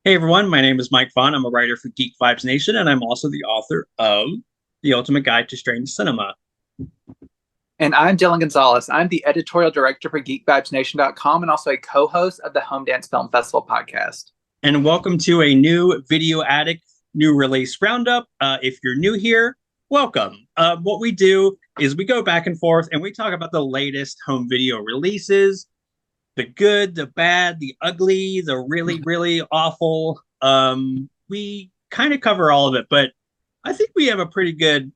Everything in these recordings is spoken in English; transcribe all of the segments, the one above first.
Hey everyone, my name is Mike Vaughn. I'm a writer for Geek Vibes Nation, and I'm also the author of The Ultimate Guide to Strange Cinema. And I'm Dylan Gonzalez. I'm the editorial director for GeekVibesNation.com and also a co-host of the Home Dance Film Festival podcast. And welcome to a new Video Attic new release roundup. If you're new here, welcome. What we do is we go back and forth and we talk about the latest home video releases, the good, the bad, the ugly, the really, really awful. We kind of cover all of it, but I think we have a pretty good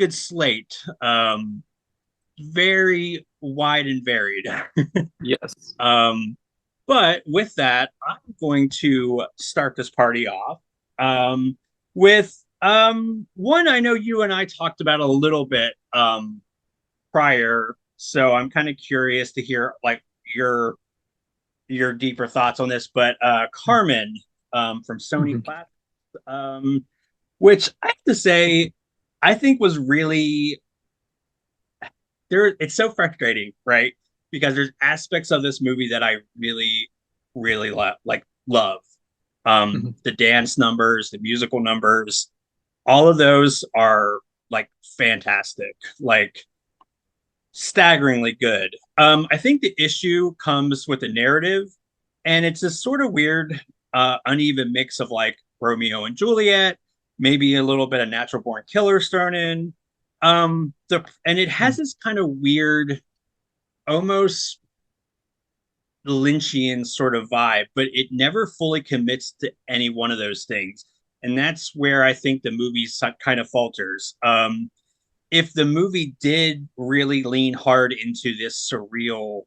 slate. Very wide and varied. Yes. But with that, I'm going to start this party off with one I know you and I talked about a little bit prior, so I'm kind of curious to hear like your deeper thoughts on this. But Carmen from Sony Classics, which I have to say, I think was really there. It's so frustrating, right? Because there's aspects of this movie that I really, really love. The dance numbers, the musical numbers, all of those are like fantastic, like staggeringly good. I think the issue comes with the narrative, and it's a sort of weird, uneven mix of like Romeo and Juliet, maybe a little bit of Natural Born Killers thrown in. And it has this kind of weird, almost Lynchian sort of vibe, but it never fully commits to any one of those things. And that's where I think the movie kind of falters. If the movie did really lean hard into this surreal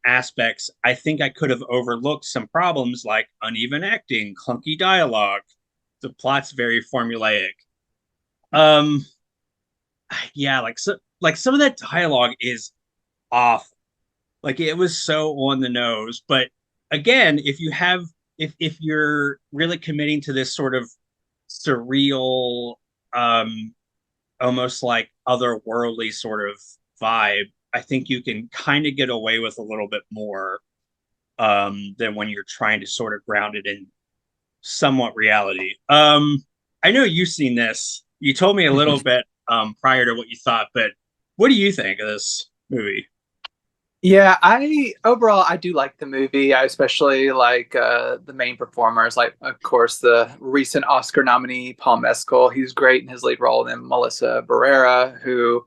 aspects, I think I could have overlooked some problems like uneven acting, clunky dialogue. The plot's very formulaic. Yeah, like some of that dialogue is off. Like it was so on the nose. But again, if you're really committing to this sort of surreal, almost like otherworldly sort of vibe, I think you can kind of get away with a little bit more than when you're trying to sort of ground it in somewhat reality. I know you've seen this. You told me a little bit prior to what you thought, but what do you think of this movie? Yeah, I do like the movie. I especially like the main performers, like of course the recent Oscar nominee Paul Mescal. He's great in his lead role, and Melissa Barrera, who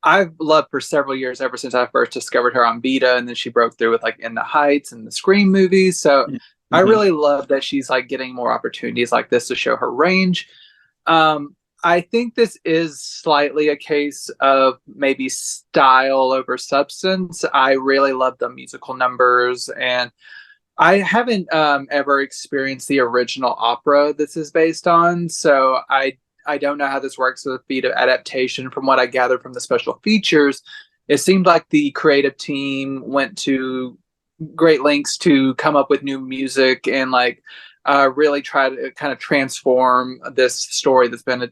I've loved for several years, ever since I first discovered her on Vita, and then she broke through with like In the Heights and the Scream movies. So I really love that she's like getting more opportunities like this to show her range. I think this is slightly a case of maybe style over substance. I really love the musical numbers, and I haven't ever experienced the original opera this is based on, so I don't know how this works with feat of adaptation. From what I gathered from the special features, it seemed like the creative team went to great lengths to come up with new music and like really try to kind of transform this story that's been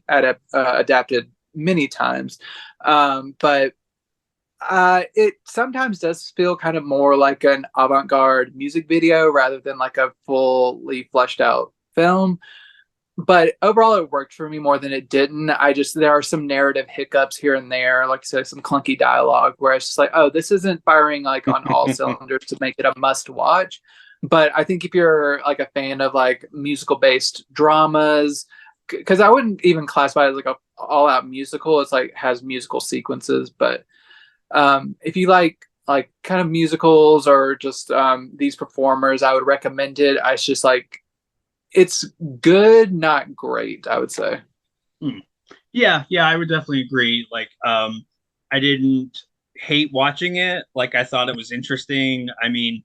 adapted many times. But it sometimes does feel kind of more like an avant-garde music video rather than like a fully fleshed out film. But overall, it worked for me more than it didn't. There are some narrative hiccups here and there, like I said, some clunky dialogue where it's just like, oh, this isn't firing like on all cylinders to make it a must watch. But I think if you're like a fan of like musical based dramas, because I wouldn't even classify it as like a all out musical, it's like has musical sequences. But if you like kind of musicals or just these performers, I would recommend it. It's just like it's good, not great, I would say. Yeah, I would definitely agree. Like, I didn't hate watching it. Like, I thought it was interesting. I mean,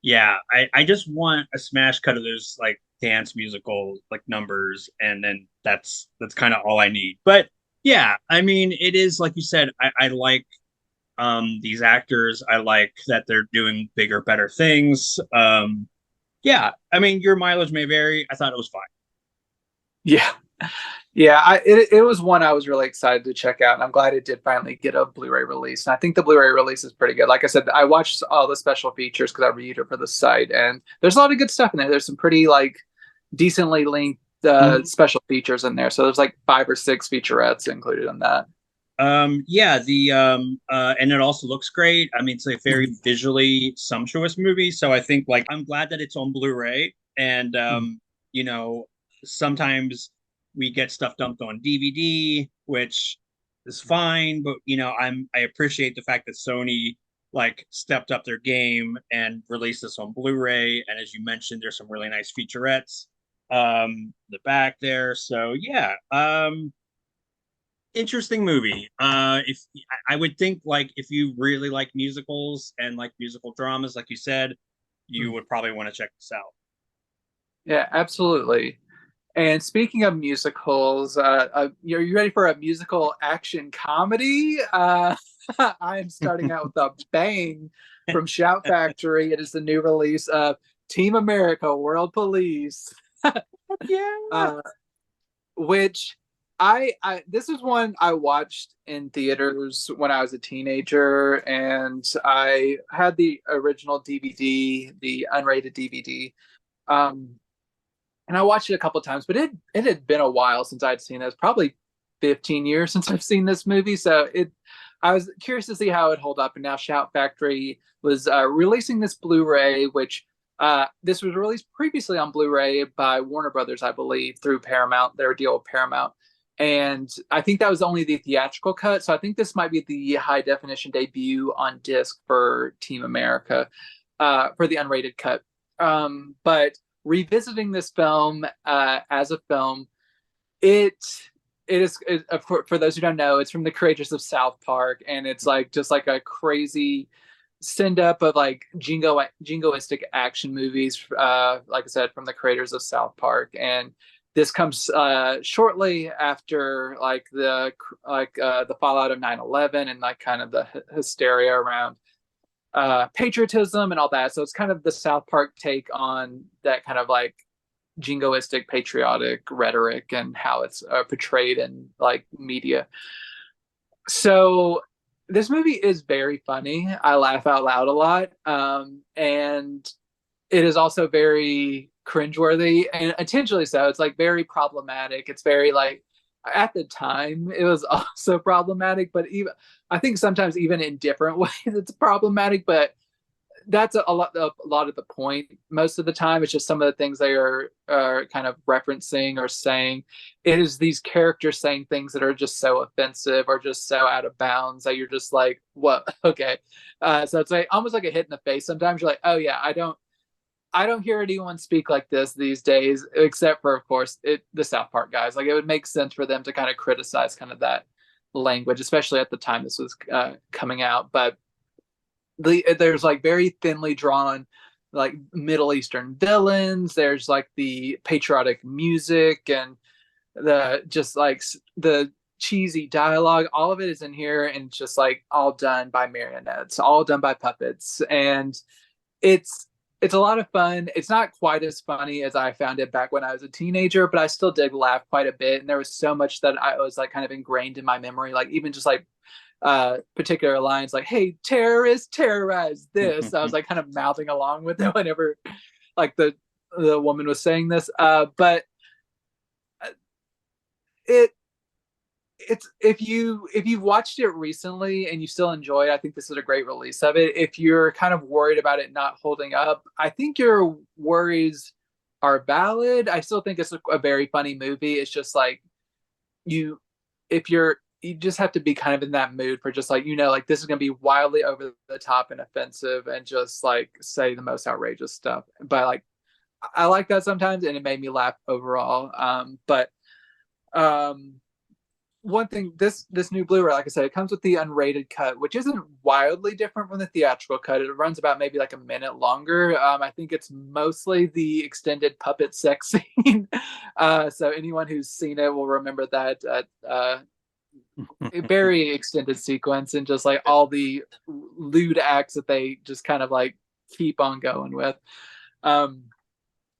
yeah, I just want a smash cut of those like dance musical like numbers, and then that's kind of all I need. But yeah, I mean, it is like you said. I like these actors. I like that they're doing bigger, better things. Yeah, I mean, your mileage may vary. I thought it was fine. Yeah. Yeah, it was one I was really excited to check out, and I'm glad it did finally get a Blu-ray release. And I think the Blu-ray release is pretty good. Like I said, I watched all the special features because I reviewed it for the site, and there's a lot of good stuff in there. There's some pretty like decently linked Mhm. special features in there. So there's like 5 or 6 featurettes included in that. Yeah, and it also looks great. I mean, it's a very visually sumptuous movie, so I think like I'm glad that it's on Blu-ray. And you know, sometimes we get stuff dumped on DVD, which is fine, but I appreciate the fact that Sony like stepped up their game and released this on Blu-ray. And as you mentioned, there's some really nice featurettes the back there. So yeah, interesting movie. If I would think like if you really like musicals and like musical dramas, like you said, you would probably want to check this out. Yeah, absolutely. And speaking of musicals, are you ready for a musical action comedy? I am starting out with a bang from Shout Factory. It is the new release of Team America World Police, Yeah. uh, which I this is one I watched in theaters when I was a teenager, and I had the original DVD, the unrated DVD. Um, and I watched it a couple of times, but it had been a while since I'd seen this. Probably 15 years since I've seen this movie, so it I was curious to see how it hold up. And now Shout Factory was releasing this Blu-ray, which this was released previously on Blu-ray by Warner Brothers, I believe, through Paramount, their deal with Paramount. And I think that was only the theatrical cut. So I think this might be the high definition debut on disc for Team America for the unrated cut. But revisiting this film as a film, it for those who don't know, it's from the creators of South Park, and it's like just like a crazy send up of like jingoistic action movies, like I said, from the creators of South Park. And this comes shortly after the fallout of 9/11 and like kind of the hysteria around patriotism and all that. So it's kind of the South Park take on that kind of like jingoistic patriotic rhetoric and how it's portrayed in like media. So this movie is very funny. I laugh out loud a lot, and it is also very cringeworthy and intentionally so. It's like very problematic. It's very like at the time it was also problematic, but even I think sometimes even in different ways it's problematic. But that's a lot of the point. Most of the time, it's just some of the things they are kind of referencing or saying. It is these characters saying things that are just so offensive or just so out of bounds that you're just like, what? Okay. So it's like almost like a hit in the face. Sometimes you're like, oh yeah, I don't hear anyone speak like this these days, except for of course the South Park guys. Like it would make sense for them to kind of criticize kind of that language, especially at the time this was coming out. But there's like very thinly drawn like Middle Eastern villains. There's like the patriotic music and the just like the cheesy dialogue. All of it is in here, and it's just like all done by marionettes, all done by puppets, and it's it's a lot of fun. It's not quite as funny as I found it back when I was a teenager, but I still did laugh quite a bit. And there was so much that I was like kind of ingrained in my memory, like even just like particular lines like "Hey, terrorists, terrorize this." I was like kind of mouthing along with it whenever like the woman was saying this. But it it's if you've watched it recently and you still enjoy it, I think this is a great release of it. If you're kind of worried about it not holding up, I think your worries are valid. I still think it's a very funny movie. It's just like you if you just have to be kind of in that mood for just like like this is going to be wildly over the top and offensive and just like say the most outrageous stuff. But like I like that sometimes, and it made me laugh overall. But um one thing, this new Blu-ray, like I said, it comes with the unrated cut, which isn't wildly different from the theatrical cut. It runs about maybe like a minute longer. I think it's mostly the extended puppet sex scene. So anyone who's seen it will remember that a very extended sequence and just like all the lewd acts that they just kind of like keep on going with. Um,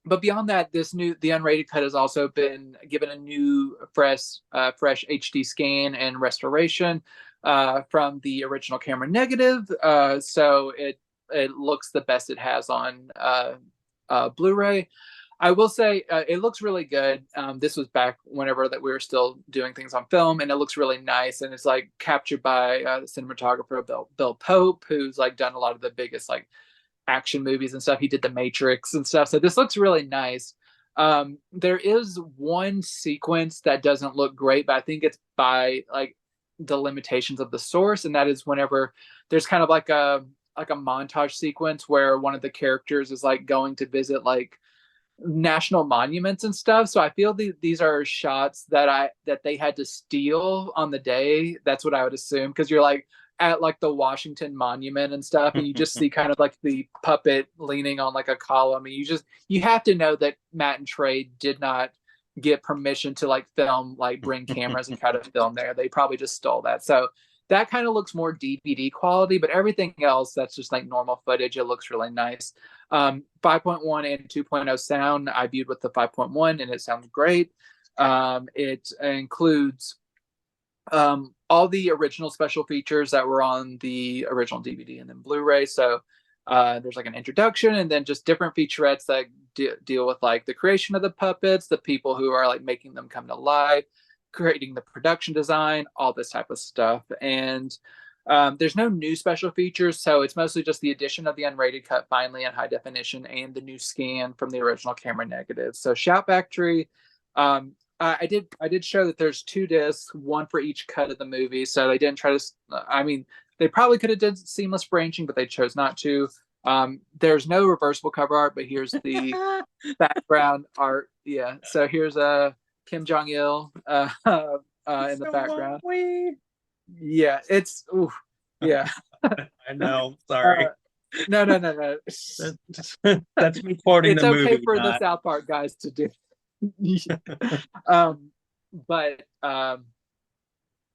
but beyond that, the unrated cut has also been given a new fresh HD scan and restoration from the original camera negative. So it looks the best it has on Blu-ray. I will say it looks really good. This was back whenever that we were still doing things on film, and it looks really nice. And it's like captured by the cinematographer Bill Pope, who's like done a lot of the biggest like action movies and stuff. He did The Matrix and stuff. So this looks really nice. There is one sequence that doesn't look great, but I think it's by like the limitations of the source, and that is whenever there's kind of like a montage sequence where one of the characters is like going to visit like national monuments and stuff. So I feel these are shots that they had to steal on the day. That's what I would assume, because you're like at like the Washington Monument and stuff, and you just see kind of like the puppet leaning on like a column, and you have to know that Matt and Trey did not get permission to like film, like bring cameras and try to film there. They probably just stole that. So that kind of looks more DVD quality, but everything else that's just like normal footage. It looks really nice. 5.1 and 2.0 sound. I viewed with the 5.1 and it sounds great. It includes all the original special features that were on the original DVD and then Blu-ray. So there's like an introduction and then just different featurettes that deal with like the creation of the puppets, the people who are like making them come to life, creating the production design, all this type of stuff. And there's no new special features, so it's mostly just the addition of the unrated cut finally in high definition and the new scan from the original camera negative. So Shout Factory, I did show that there's 2 discs, one for each cut of the movie. So they didn't try to. I mean, they probably could have did seamless branching, but they chose not to. There's no reversible cover art, but here's the background art. Yeah. So here's Kim Jong Il in the background. Yeah, it's ooh, yeah. I know. Sorry. No. That's me quoting It's the okay movie. for the South Park guys to do. But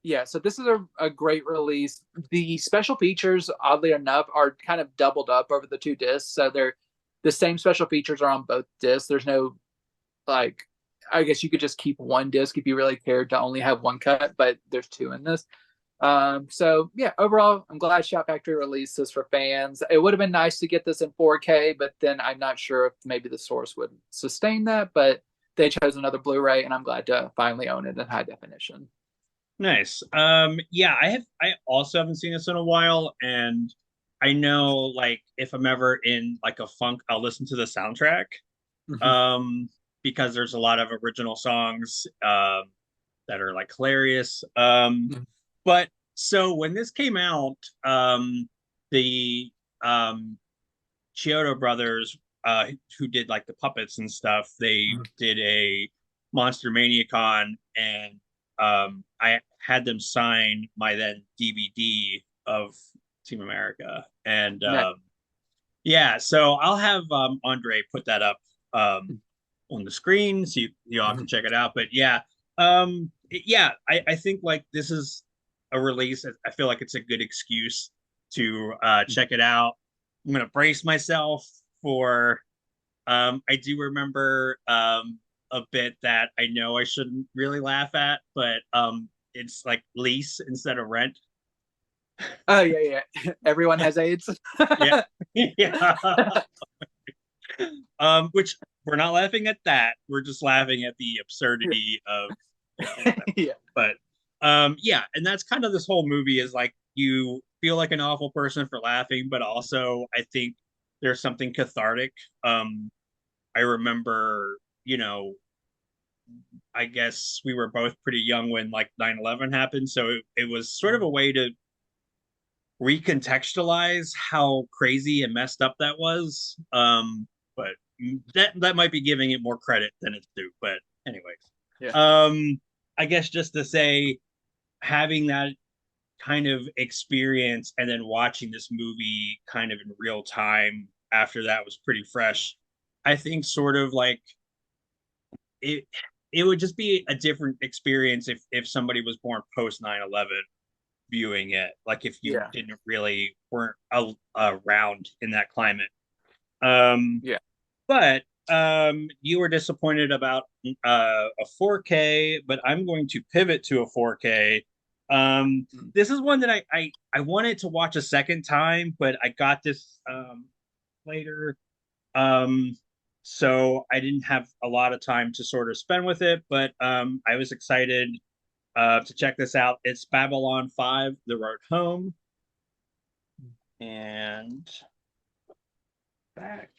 yeah, so this is a great release. The special features, oddly enough, are kind of doubled up over the 2 discs. So they're the same special features are on both discs. There's no like, I guess you could just keep 1 disc if you really cared to only have 1 cut, but there's 2 in this. So yeah, overall, I'm glad Shout Factory released this for fans. It would have been nice to get this in 4K, but then I'm not sure if maybe the source would sustain that, but they chose another Blu-ray and I'm glad to finally own it in high definition. Nice. Yeah, I also haven't seen this in a while, and I know like if I'm ever in like a funk, I'll listen to the soundtrack. Mm-hmm. Because there's a lot of original songs that are like hilarious. Mm-hmm. But so when this came out, the Chiodo brothers, who did like the puppets and stuff, they did a Monster Mania Con, and I had them sign my then DVD of Team America, and Nice. yeah, so I'll have Andre put that up on the screen so you all can check it out. But yeah, yeah, I think like this is a release. I feel like it's a good excuse to check it out. I'm gonna brace myself for. I do remember a bit that I know I shouldn't really laugh at, but it's like lease instead of rent. Oh yeah. Everyone has AIDS. Yeah, yeah. Which we're not laughing at that. We're just laughing at the absurdity of. Yeah. But yeah, and that's kind of this whole movie is like you feel like an awful person for laughing, but also I think there's something cathartic. I remember, I guess we were both pretty young when like 9/11 happened, so it was sort of a way to recontextualize how crazy and messed up that was. But that might be giving it more credit than it's due. But anyways, Yeah. I guess just to say, having that kind of experience and then watching this movie kind of in real time after that was pretty fresh. I think sort of like it would just be a different experience if somebody was born post 9/11 viewing it, like if you Yeah. didn't really weren't around in that climate. Yeah. But you were disappointed about a 4K, but I'm going to pivot to a 4K. This is one that I wanted to watch a second time, but I got this later. Um, so I didn't have a lot of time to sort of spend with it, but I was excited to check this out. It's Babylon 5, The Road Home, and back.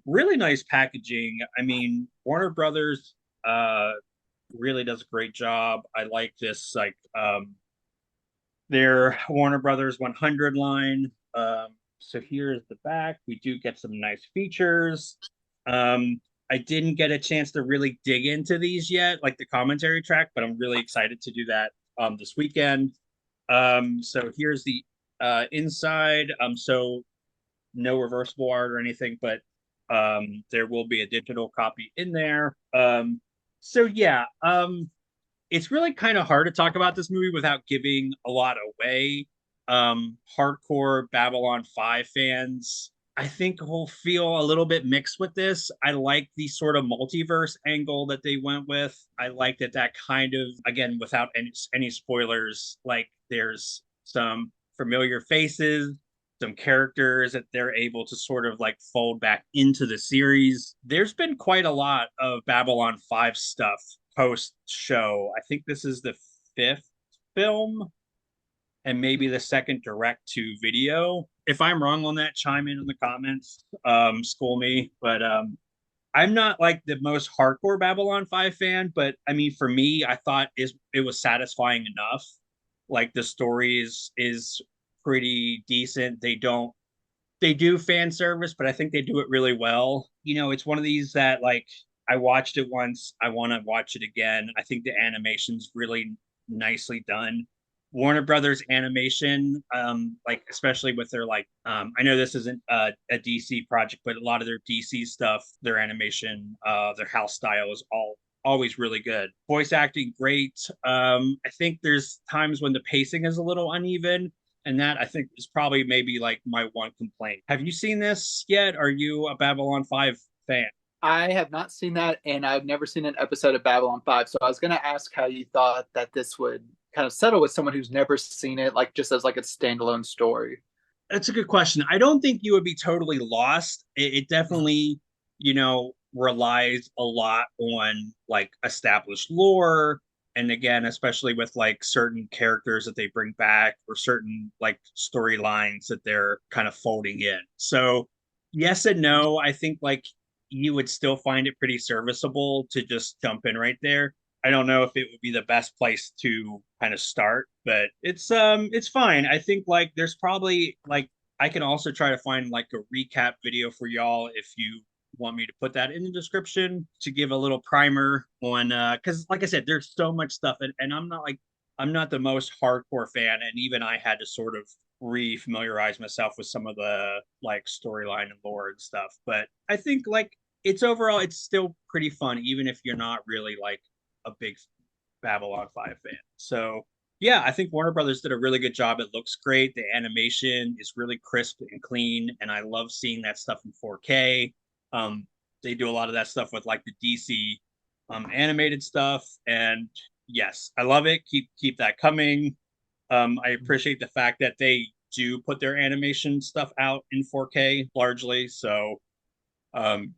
Really nice packaging. I mean, Warner Brothers really does a great job. I like this, like their Warner Brothers 100 line. So here's the back. We do get some nice features. I didn't get a chance to really dig into these yet, like the commentary track, but I'm really excited to do that this weekend. So here's the inside. So no reversible art or anything, but there will be a digital copy in there. So yeah, it's really kind of hard to talk about this movie without giving a lot away. Hardcore Babylon 5 fans, I think, will feel a little bit mixed with this. I like the sort of multiverse angle that they went with. I like that kind of, again, without any spoilers, like there's some familiar faces, some characters that they're able to sort of like fold back into the series. There's been quite a lot of Babylon 5 stuff post show. I think this is the fifth film and maybe the second direct to video. If I'm wrong on that, chime in the comments, school me. But I'm not like the most hardcore Babylon 5 fan, but I mean, for me, I thought it was satisfying enough. Like the story is pretty decent. They do fan service, but I think they do it really well. You know, it's one of these that like I watched it once, I want to watch it again. I think the animation's really nicely done. Warner Brothers animation, like especially with their like, I know this isn't a DC project, but a lot of their DC stuff, their animation, their house style is always really good. Voice acting, great. I think there's times when the pacing is a little uneven, and that I think is probably maybe like my one complaint. Have you seen this yet? Are you a Babylon 5 fan? I have not seen that, and I've never seen an episode of Babylon 5. So I was going to ask how you thought that this would kind of settle with someone who's never seen it, like just as like a standalone story. That's a good question. I don't think you would be totally lost. It definitely, you know, relies a lot on like established lore. And again, especially with like certain characters that they bring back or certain like storylines that they're kind of folding in. So, yes and no. I think like you would still find it pretty serviceable to just jump in right there. I don't know if it would be the best place to kind of start, but it's fine. I think like there's probably like I can also try to find like a recap video for y'all if you want me to put that in the description to give a little primer on because like I said, there's so much stuff and I'm not the most hardcore fan, and even I had to sort of re-familiarize myself with some of the like storyline and lore and stuff. But I think like it's overall it's still pretty fun, even if you're not really like a big Babylon 5 fan. So yeah, I think Warner Brothers did a really good job. It looks great. The animation is really crisp and clean, and I love seeing that stuff in 4K. Um, they do a lot of that stuff with like the DC animated stuff, and yes, I love it. Keep that coming. I appreciate the fact that they do put their animation stuff out in 4K largely. So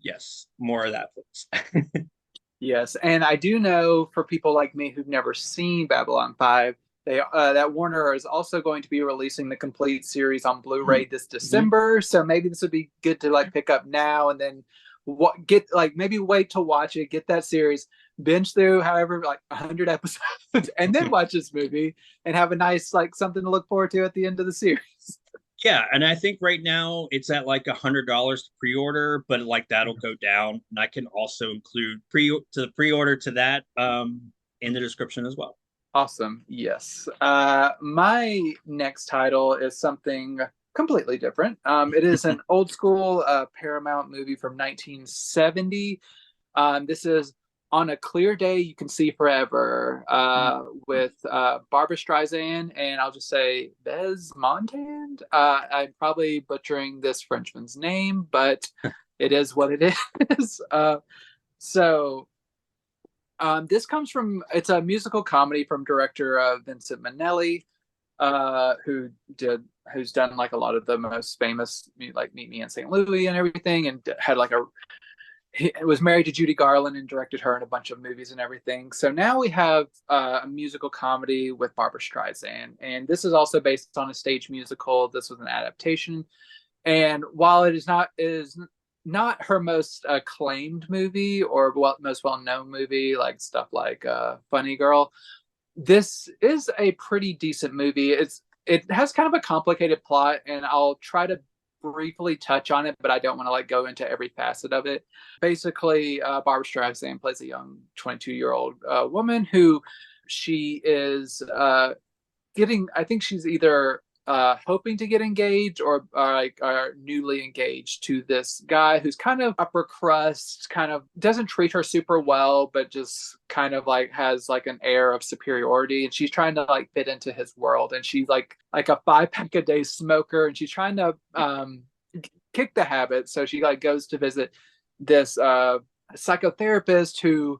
yes, more of that, please. Yes, and I do know for people like me who've never seen Babylon 5, they that Warner is also going to be releasing the complete series on Blu-ray this Mhm. December. So maybe this would be good to like pick up now and then what get like maybe wait to watch it, get that series, binge through however like 100 episodes, and then watch this movie and have a nice like something to look forward to at the end of the series. Yeah, and I think right now it's at like $100 to pre-order, but like that'll go down. And I can also include pre-order to that in the description as well. Awesome. Yes. My next title is something completely different. It is an old school Paramount movie from 1970. This is On a Clear Day You Can See Forever with Barbara Streisand and I'll just say Bez Montand. I'm probably butchering this Frenchman's name, but it is what it is. So this comes from, it's a musical comedy from director Vincent Minnelli. who's done like a lot of the most famous, like Meet Me in St. Louis and everything, and had like he was married to Judy Garland and directed her in a bunch of movies and everything. So now we have a musical comedy with Barbara Streisand, and this is also based on a stage musical. This was an adaptation, and while it is not her most acclaimed movie or most well-known movie, like stuff like Funny Girl, this is a pretty decent movie. It has kind of a complicated plot, and I'll try to briefly touch on it, but I don't want to like go into every facet of it. Basically, Barbara Streisand plays a young 22-year-old woman who she is getting. I think she's either hoping to get engaged or newly engaged to this guy who's kind of upper crust, kind of doesn't treat her super well, but just kind of like has like an air of superiority, and she's trying to like fit into his world, and she's like a 5-pack a day smoker, and she's trying to kick the habit. So she like goes to visit this psychotherapist who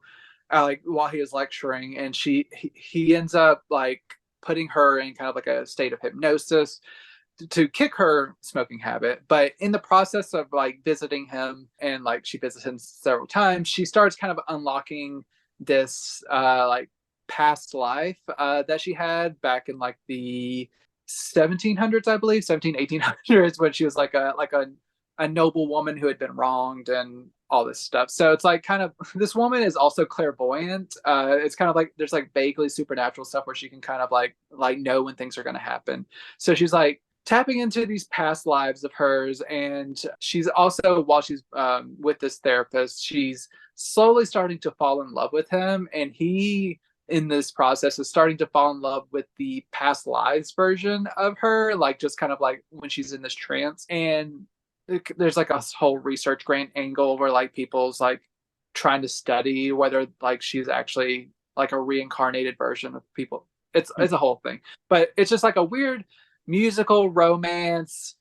like while he is lecturing, and he ends up like putting her in kind of like a state of hypnosis to kick her smoking habit. But in the process of like visiting him, and like she visits him several times, she starts kind of unlocking this like past life that she had back in like the 1700s, I believe, 1800s, when she was like a noble woman who had been wronged and all this stuff. So it's like kind of, this woman is also clairvoyant. It's kind of like there's like vaguely supernatural stuff where she can kind of like know when things are going to happen. So she's like tapping into these past lives of hers, and she's also, while she's with this therapist, she's slowly starting to fall in love with him, and he in this process is starting to fall in love with the past lives version of her, like just kind of like when she's in this trance. And there's like a whole research grant angle where like people's like trying to study whether like she's actually like a reincarnated version of people. It's a whole thing, but it's just like a weird musical romance,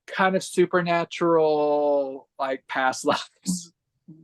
kind of supernatural, like past lives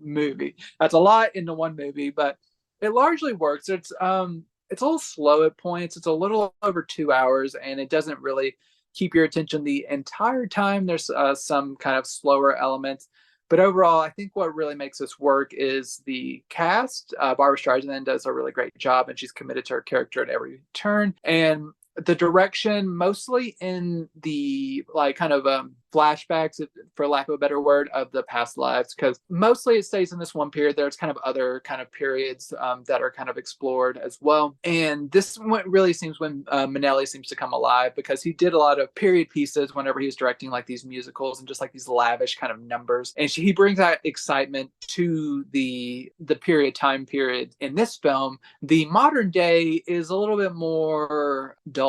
movie. That's a lot into one movie, but it largely works. It's a little slow at points. It's a little over 2 hours, and it doesn't really keep your attention the entire time. There's some kind of slower elements, but overall, I think what really makes this work is the cast. Barbara Streisand does a really great job, and she's committed to her character at every turn. And the direction, mostly in the like kind of flashbacks, for lack of a better word, of the past lives, because mostly it stays in this one period. There's kind of other kind of periods that are kind of explored as well. And this one really seems when Minnelli seems to come alive, because he did a lot of period pieces whenever he was directing like these musicals and just like these lavish kind of numbers. And he brings that excitement to the time period. In this film, the modern day is a little bit more dull,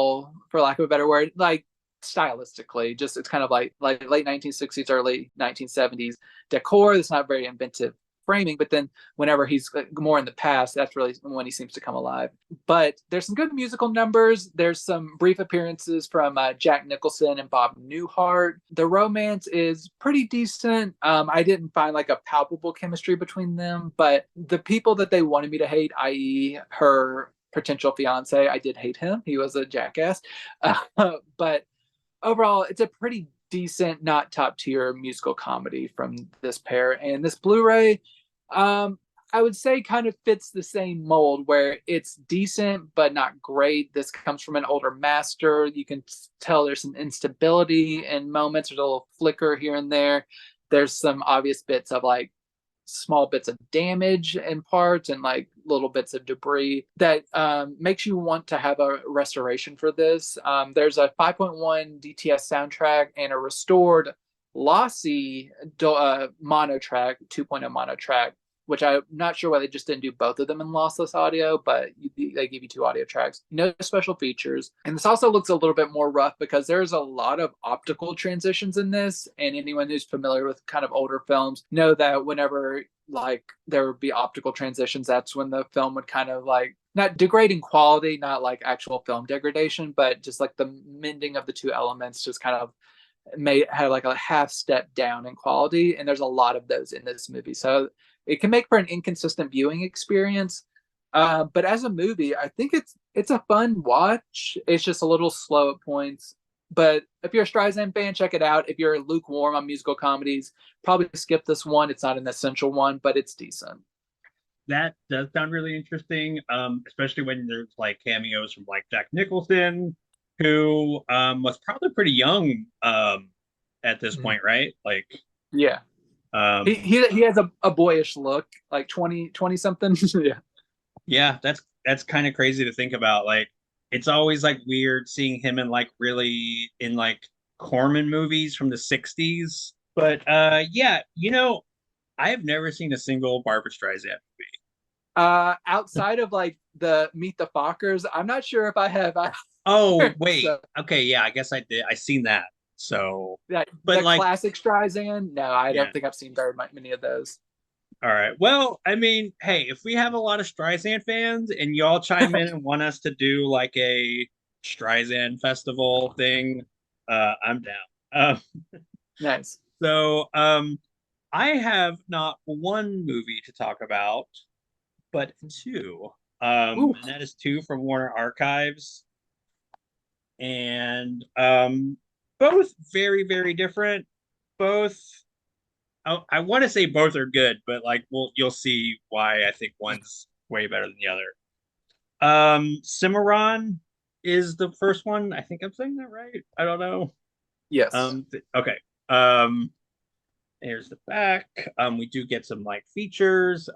for lack of a better word, like stylistically. Just it's kind of like late 1960s, early 1970s decor. It's not very inventive framing, but then whenever he's more in the past, that's really when he seems to come alive. But there's some good musical numbers. There's some brief appearances from Jack Nicholson and Bob Newhart. The romance is pretty decent. I didn't find like a palpable chemistry between them, but the people that they wanted me to hate, i.e. her potential fiance, I did hate him. He was a jackass. But overall, it's a pretty decent, not top tier musical comedy from this pair. And this Blu-ray, I would say kind of fits the same mold, where it's decent but not great. This comes from an older master. You can tell there's some instability in moments. There's a little flicker here and there. There's some obvious bits of like small bits of damage in parts, and like little bits of debris that makes you want to have a restoration for this. There's a 5.1 DTS soundtrack and a restored lossy mono track, 2.0 mono track, which I'm not sure why they just didn't do both of them in lossless audio, but they give you 2 audio tracks. No special features. And this also looks a little bit more rough because there's a lot of optical transitions in this. And anyone who's familiar with kind of older films know that whenever like there would be optical transitions, that's when the film would kind of like, not degrading quality, not like actual film degradation, but just like the mending of the 2 elements just kind of had like a half step down in quality. And there's a lot of those in this movie. So it can make for an inconsistent viewing experience. But as a movie, I think it's a fun watch. It's just a little slow at points. But if you're a Streisand fan, check it out. If you're lukewarm on musical comedies, probably skip this one. It's not an essential one, but it's decent. That does sound really interesting, especially when there's like cameos from like Jack Nicholson, who was probably pretty young at this Mhm. point, right? Like, Yeah. He, um, he he has a boyish look, like 20 something. Yeah. yeah, that's kind of crazy to think about. Like, it's always like weird seeing him in like really in like Corman movies from the 60s. But yeah, I have never seen a single Barbra Streisand. Outside of like the Meet the Fockers, I'm not sure if I have. Oh, wait. So Okay, yeah, I guess I did. I seen that. So, that but the like, classic Streisand, no, I yeah. don't think I've seen many of those. All right. Well, I mean, hey, if we have a lot of Streisand fans and y'all chime in and want us to do like a Streisand festival thing, I'm down. Nice. So, I have not one movie to talk about, but two. Ooh. And that is two from Warner Archives, and both very, very different. Both, I want to say both are good, but like, well, you'll see why I think one's way better than the other. Cimarron is the first one. I think I'm saying that right. I don't know. Yes. Okay. Um, Here's the back. We do get some like features.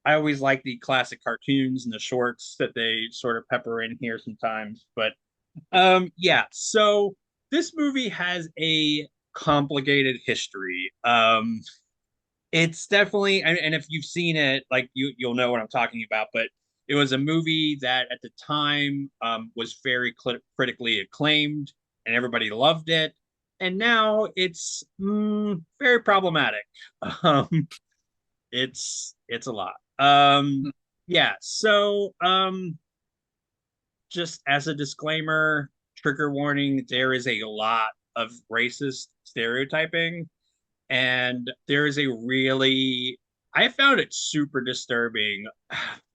I always like the classic cartoons and the shorts that they sort of pepper in here sometimes. But yeah, so this movie has a complicated history. It's definitely, and if you've seen it, like you'll know what I'm talking about. But it was a movie that at the time was very critically acclaimed, and everybody loved it. And now it's very problematic. Um, it's a lot. Yeah. So just as a disclaimer, trigger warning: there is a lot of racist stereotyping, and there is a really I found it super disturbing.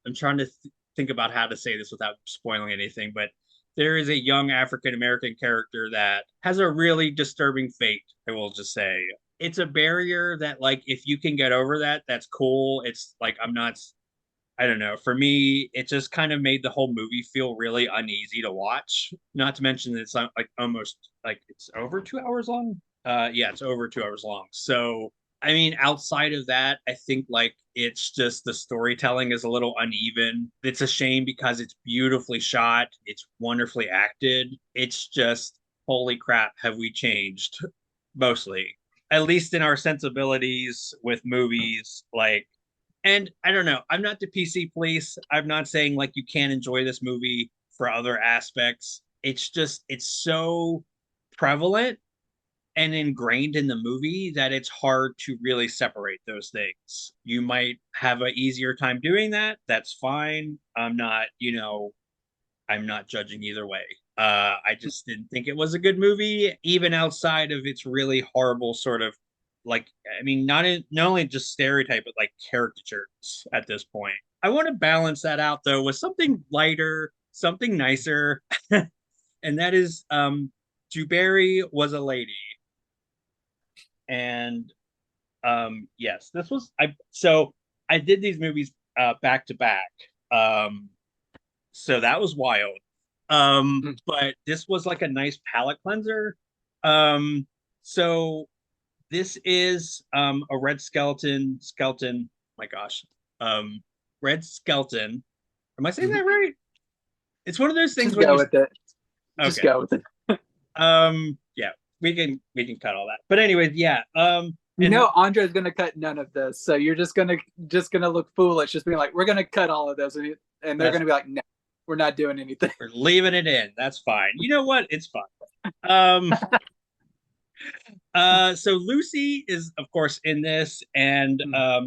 I'm trying to think about how to say this without spoiling anything, but there is a young African American character that has a really disturbing fate. I will just say it's a barrier that, like, if you can get over that, that's cool. It's like I'm not. I don't know. For me, it just kind of made the whole movie feel really uneasy to watch. Not to mention that it's like almost like it's over 2 hours long. Yeah, it's over 2 hours long. So, I mean, outside of that, I think like it's just the storytelling is a little uneven. It's a shame because it's beautifully shot, it's wonderfully acted. It's just holy crap, have we changed? Mostly, at least in our sensibilities with movies. Like, and I don't know. I'm not the PC police. I'm not saying like you can't enjoy this movie for other aspects. It's just it's so prevalent and ingrained in the movie that it's hard to really separate those things. You might have an easier time doing that. That's fine. I'm not judging either way. I just didn't think it was a good movie, even outside of its really horrible sort of like, I mean, not only just stereotype, but like caricatures at this point. I want to balance that out though with something lighter, something nicer, and that is Dewberry was a lady. And yes, this was I did these movies back to back. Um so that was wild. But this was like a nice palate cleanser. Um, so this is a red skeleton. My gosh, um, red skeleton. Am I saying that right? It's one of those things Just when go you with it. Just okay. go with it. Yeah, we can cut all that. But anyways, yeah. You And know, Andre's gonna cut none of this, so you're just gonna look foolish, just being like, "We're gonna cut all of this," and they're that's gonna be like, "No, we're not doing anything." we're leaving it in. That's fine. You know what? It's fine. Um, so Lucy is, of course, in this, and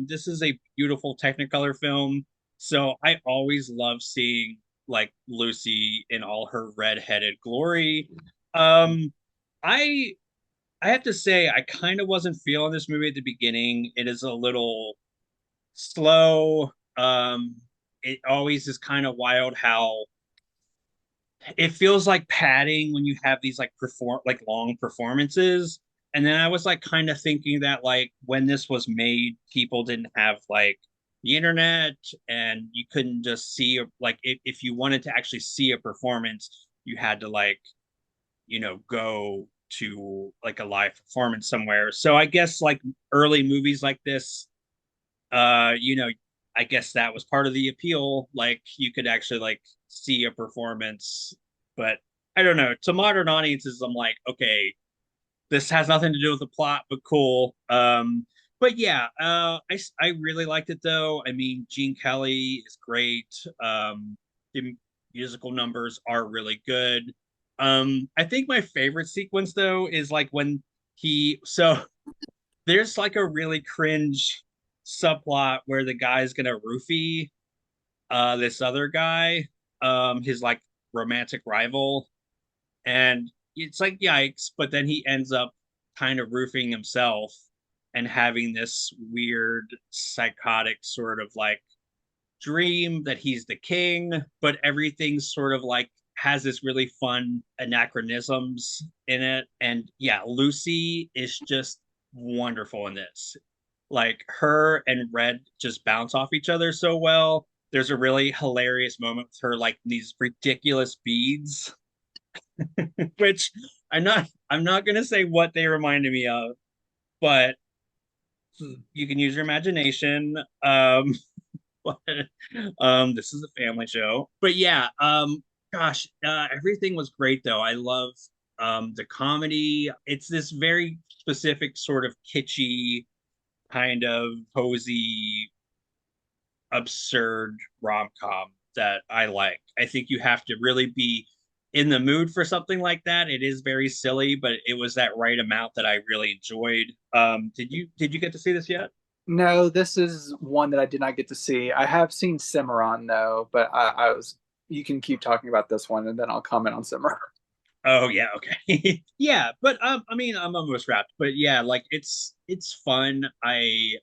this is a beautiful Technicolor film. So I always love seeing like Lucy in all her red-headed glory. Um, I I have to say I kind of wasn't feeling this movie at the beginning. It is a little slow. it always is kind of wild how it feels like padding when you have these like long performances. And then I was like kind of thinking that like when this was made, people didn't have like the internet, and you couldn't just see like if you wanted to actually see a performance, you had to like, go to like a live performance somewhere. So I guess like early movies like this, uh, you know, I guess that was part of the appeal. Like you could actually like see a performance, but I don't know. To modern audiences, I'm like, okay, this has nothing to do with the plot, but cool. But yeah, I really liked it though. I mean, Gene Kelly is great. The musical numbers are really good. I think my favorite sequence though is like when so there's like a really cringe subplot where the guy's gonna roofie this other guy, his like romantic rival, and it's like yikes, but then he ends up kind of roofing himself and having this weird psychotic sort of like dream that he's the king, but everything's sort of like has this really fun anachronisms in it. And yeah, Lucy is just wonderful in this. Like her and Red just bounce off each other so well. There's a really hilarious moment with her like these ridiculous beads, which I'm not gonna say what they reminded me of, but you can use your imagination. But this is a family show. But yeah, gosh, everything was great though. I love the comedy. It's this very specific sort of kitschy kind of cozy absurd rom-com that I like. I think you have to really be in the mood for something like that. It is very silly, but it was that right amount that I really enjoyed. Did you get to see this yet? No, this is one that I did not get to see. I have seen Cimarron though, but I was. You can keep talking about this one, and then I'll comment on Cimarron. Oh yeah, okay. Yeah, but I mean I'm almost wrapped. But yeah, like it's fun. I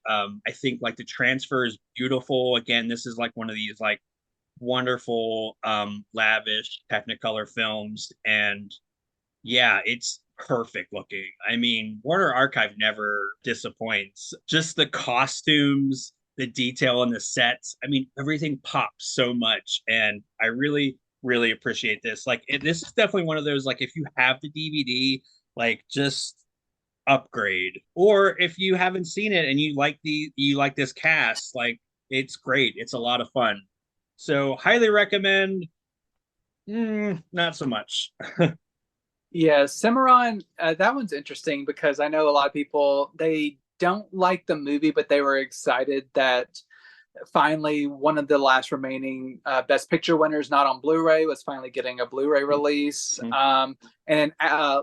think like the transfer is beautiful. Again, this is like one of these like wonderful lavish Technicolor films, and yeah, it's perfect looking. I mean, Warner Archive never disappoints. Just the costumes, the detail in the sets. I mean, everything pops so much, and I really, really appreciate this. Like, this is definitely one of those. Like, if you have the DVD, like, just upgrade. Or if you haven't seen it and you like this cast, like, it's great. It's a lot of fun. So, highly recommend. Not so much. Yeah, Cimarron, that one's interesting because I know a lot of people they don't like the movie, but they were excited that finally one of the last remaining Best Picture winners, not on Blu-ray, was finally getting a Blu-ray release. And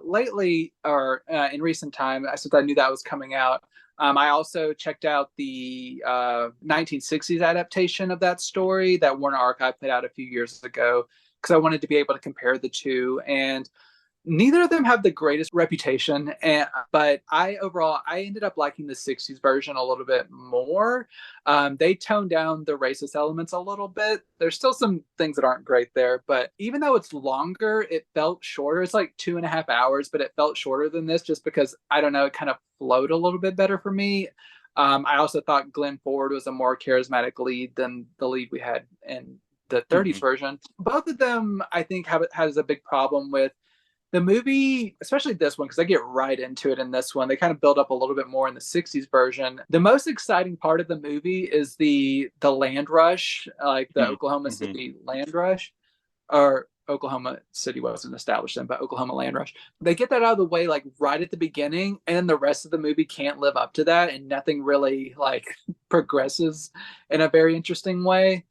lately, or in recent time, since I knew that was coming out, I also checked out the 1960s adaptation of that story that Warner Archive put out a few years ago because I wanted to be able to compare the two. And neither of them have the greatest reputation, but I ended up liking the 60s version a little bit more. They toned down the racist elements a little bit. There's still some things that aren't great there, but even though it's longer, it felt shorter. It's like 2.5 hours, but it felt shorter than this just because I don't know, it kind of flowed a little bit better for me. I also thought Glenn Ford was a more charismatic lead than the lead we had in the 30s version. Both of them I think has a big problem with the movie, especially this one, because I get right into it in this one. They kind of build up a little bit more in the 60s version. The most exciting part of the movie is the land rush, like the Oklahoma City land rush, or Oklahoma City wasn't established then, but Oklahoma land rush. They get that out of the way like right at the beginning, and the rest of the movie can't live up to that, and nothing really like progresses in a very interesting way.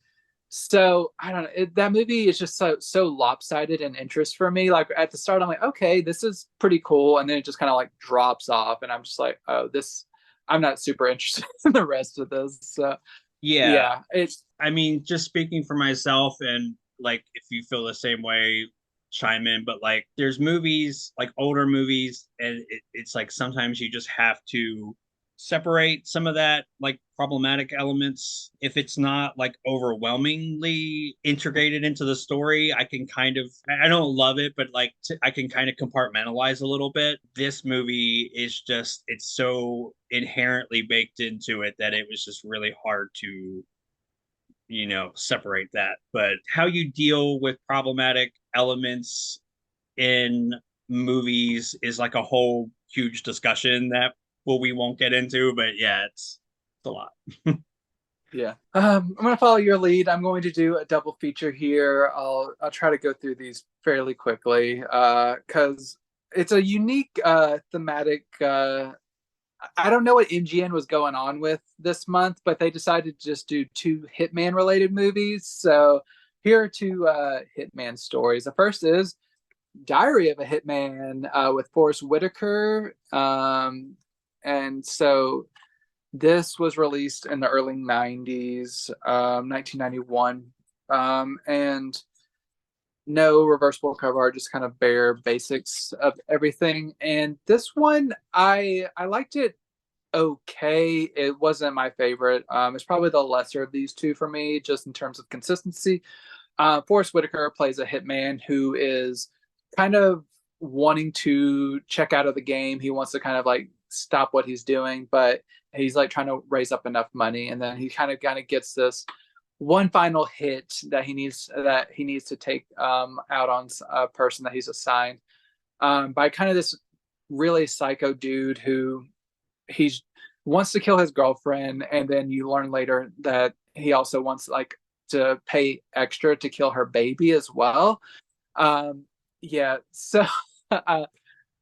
So I don't know. That movie is just so lopsided in interest for me. Like at the start, I'm like, okay, this is pretty cool, and then it just kind of like drops off, and I'm just like, oh, this. I'm not super interested in the rest of this. So Yeah. yeah, it's I mean, just speaking for myself, and like if you feel the same way, chime in. But like, there's movies, like older movies, and it's like sometimes you just have to separate some of that like problematic elements. If it's not like overwhelmingly integrated into the story, I can kind of, I don't love it, but like I can kind of compartmentalize a little bit. This movie is just, it's so inherently baked into it that it was just really hard to, separate that. But how you deal with problematic elements in movies is like a whole huge discussion that, well, we won't get into, but yeah, it's a lot. Yeah. I'm going to follow your lead. I'm going to do a double feature here. I'll try to go through these fairly quickly because it's a unique thematic. I don't know what MGN was going on with this month, but they decided to just do two Hitman related movies. So here are two Hitman stories. The first is Diary of a Hitman with Forrest Whitaker. And so this was released in the early 90s, 1991. And no reversible cover art, just kind of bare basics of everything. And this one, I liked it okay. It wasn't my favorite. It's probably the lesser of these two for me, just in terms of consistency. Forrest Whitaker plays a hitman who is kind of wanting to check out of the game. He wants to kind of like stop what he's doing, but he's like trying to raise up enough money, and then he kind of gets this one final hit that he needs to take out on a person that he's assigned by kind of this really psycho dude who he wants to kill his girlfriend, and then you learn later that he also wants like to pay extra to kill her baby as well. Yeah, so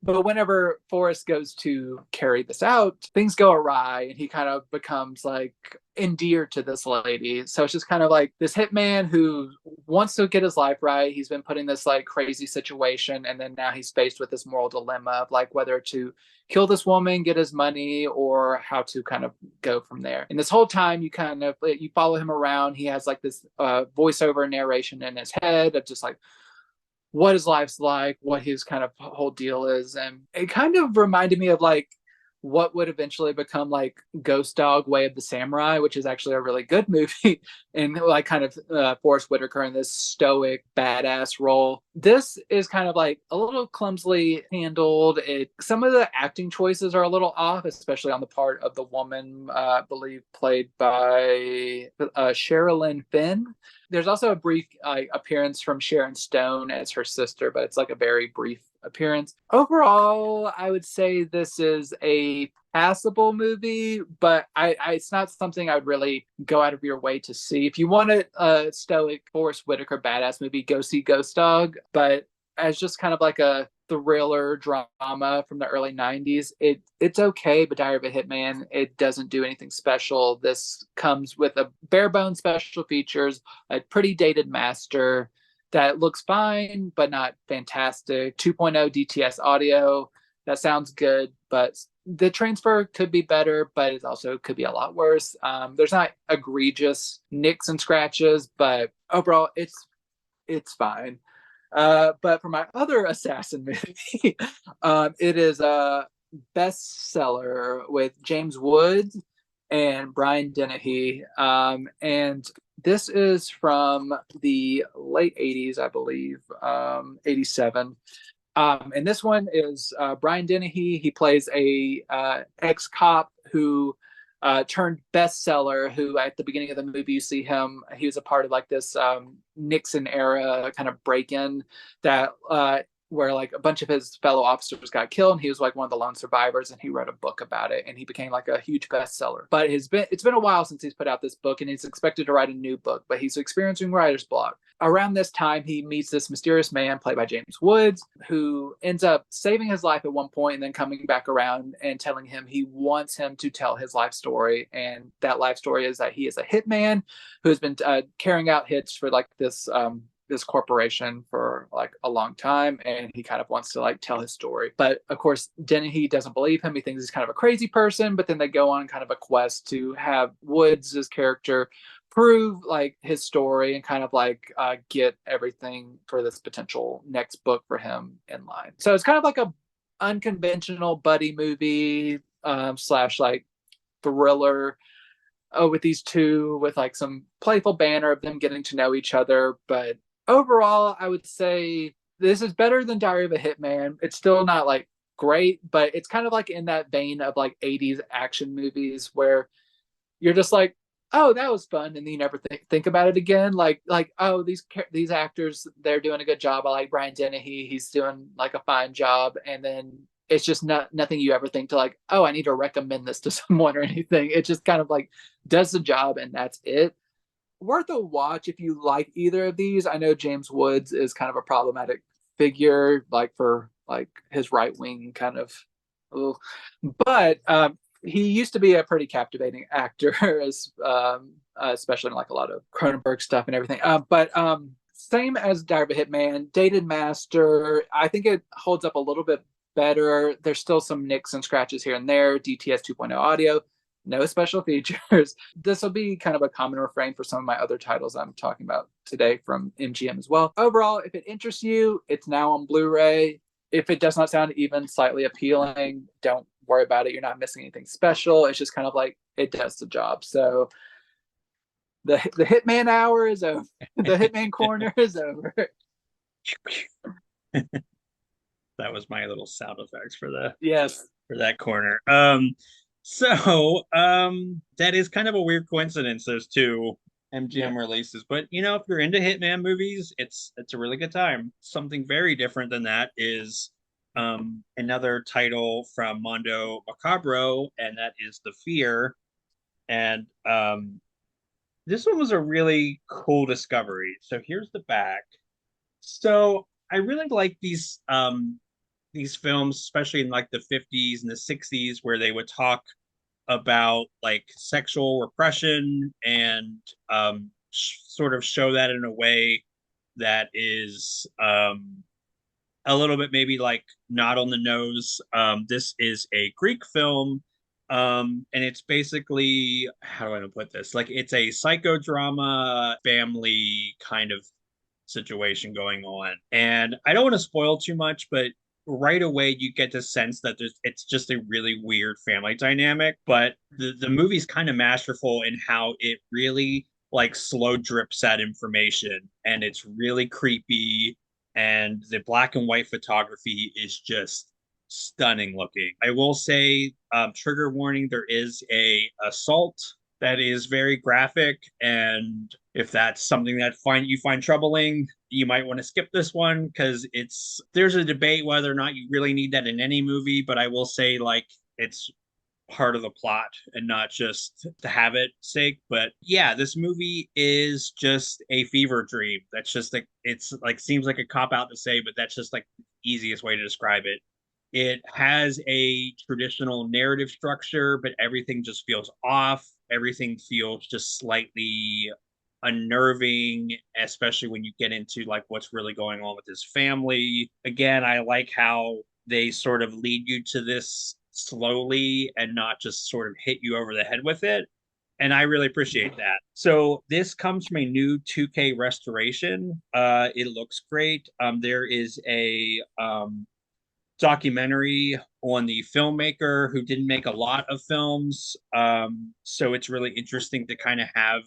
but whenever Forrest goes to carry this out, things go awry, and he kind of becomes like endeared to this lady. So it's just kind of like this hitman who wants to get his life right. He's been put in this like crazy situation, and then now he's faced with this moral dilemma of like whether to kill this woman, get his money, or how to kind of go from there. And this whole time you follow him around. He has like this voiceover narration in his head of just like what his life's like, what his kind of whole deal is. And it kind of reminded me of like what would eventually become like Ghost Dog Way of the Samurai, which is actually a really good movie, and like kind of Forrest Whitaker in this stoic badass role. This is kind of like a little clumsily handled. Some of the acting choices are a little off, especially on the part of the woman, I believe played by Sherilyn Fenn. There's also a brief appearance from Sharon Stone as her sister, but it's like a very brief appearance. Overall, I would say this is a passable movie, but it's not something I would really go out of your way to see. If you want a stoic Forrest Whitaker badass movie, go see Ghost Dog. But as just kind of like a thriller drama from the early 90s, it's okay. But Diary of a Hitman, it doesn't do anything special. This comes with a bare bones special features, a pretty dated master that looks fine but not fantastic, 2.0 DTS audio that sounds good, but the transfer could be better, but it also could be a lot worse. There's not egregious nicks and scratches, but overall it's fine. But for my other assassin movie, it is a bestseller with James Woods and Brian Dennehy. And this is from the late 80s, I believe, 87. And this one is Brian Dennehy. He plays a ex-cop who turned bestseller, who at the beginning of the movie you see him, he was a part of like this Nixon era kind of break-in that where like a bunch of his fellow officers got killed, and he was like one of the lone survivors, and he wrote a book about it, and he became like a huge bestseller. But it's been a while since he's put out this book, and he's expected to write a new book, but he's experiencing writer's block. Around this time, he meets this mysterious man played by James Woods, who ends up saving his life at one point and then coming back around and telling him he wants him to tell his life story. And that life story is that he is a hitman who has been carrying out hits for like this corporation for like a long time, and he kind of wants to like tell his story. But of course, Dennehy doesn't believe him. He thinks he's kind of a crazy person, but then they go on kind of a quest to have Woods' character prove like his story and kind of like get everything for this potential next book for him in line. So it's kind of like a unconventional buddy movie slash like thriller with these two, with like some playful banter of them getting to know each other. But overall, I would say this is better than Diary of a Hitman. It's still not like great, but it's kind of like in that vein of like 80s action movies where you're just like, oh, that was fun, and then you never think about it again. Like oh, these actors, they're doing a good job. I like Brian Dennehy; he's doing like a fine job, and then it's just nothing you ever think to like, oh, I need to recommend this to someone or anything. It just kind of like does the job, and that's it. Worth a watch if you like either of these. I know James Woods is kind of a problematic figure, like for like his right wing kind of, but he used to be a pretty captivating actor, as especially in like a lot of Cronenberg stuff and everything. But same as Diary of a Hitman, Dated Master. I think it holds up a little bit better. There's still some nicks and scratches here and there. DTS 2.0 audio, no special features. This will be kind of a common refrain for some of my other titles I'm talking about today from MGM as well. Overall, if it interests you, it's now on Blu-ray. If it does not sound even slightly appealing, don't worry about it. You're not missing anything special. It's just kind of like it does the job. So the Hitman hour is over. The Hitman corner is over. That was my little sound effects for the Yes. for that corner. That is kind of a weird coincidence, those two MGM releases. But you know, if you're into Hitman movies, it's a really good time. Something very different than that is another title from Mondo Macabro, and that is The Fear. And this one was a really cool discovery. So here's the back. So I really like these films, especially in like the 50s and the 60s, where they would talk about like sexual repression and sort of show that in a way that is a little bit maybe like not on the nose. This is a Greek film, and it's basically, how do I put this? Like it's a psychodrama family kind of situation going on. And I don't want to spoil too much, but right away you get the sense that it's just a really weird family dynamic. But the movie's kind of masterful in how it really like slow drips that information, and it's really creepy, and the black and white photography is just stunning looking. I will say, trigger warning, there is a assault that is very graphic, and if that's something that you find troubling, you might want to skip this one, because there's a debate whether or not you really need that in any movie. But I will say, like, it's part of the plot and not just to have it sake. But yeah, this movie is just a fever dream. That's just like, it's like, seems like a cop out to say, but that's just like the easiest way to describe it. It has a traditional narrative structure, but everything just feels off. Everything feels just slightly unnerving, especially when you get into like what's really going on with his family. Again, I like how they sort of lead you to this slowly and not just sort of hit you over the head with it. And I really appreciate that. So this comes from a new 2K restoration. It looks great. There is a documentary on the filmmaker who didn't make a lot of films. So it's really interesting to kind of have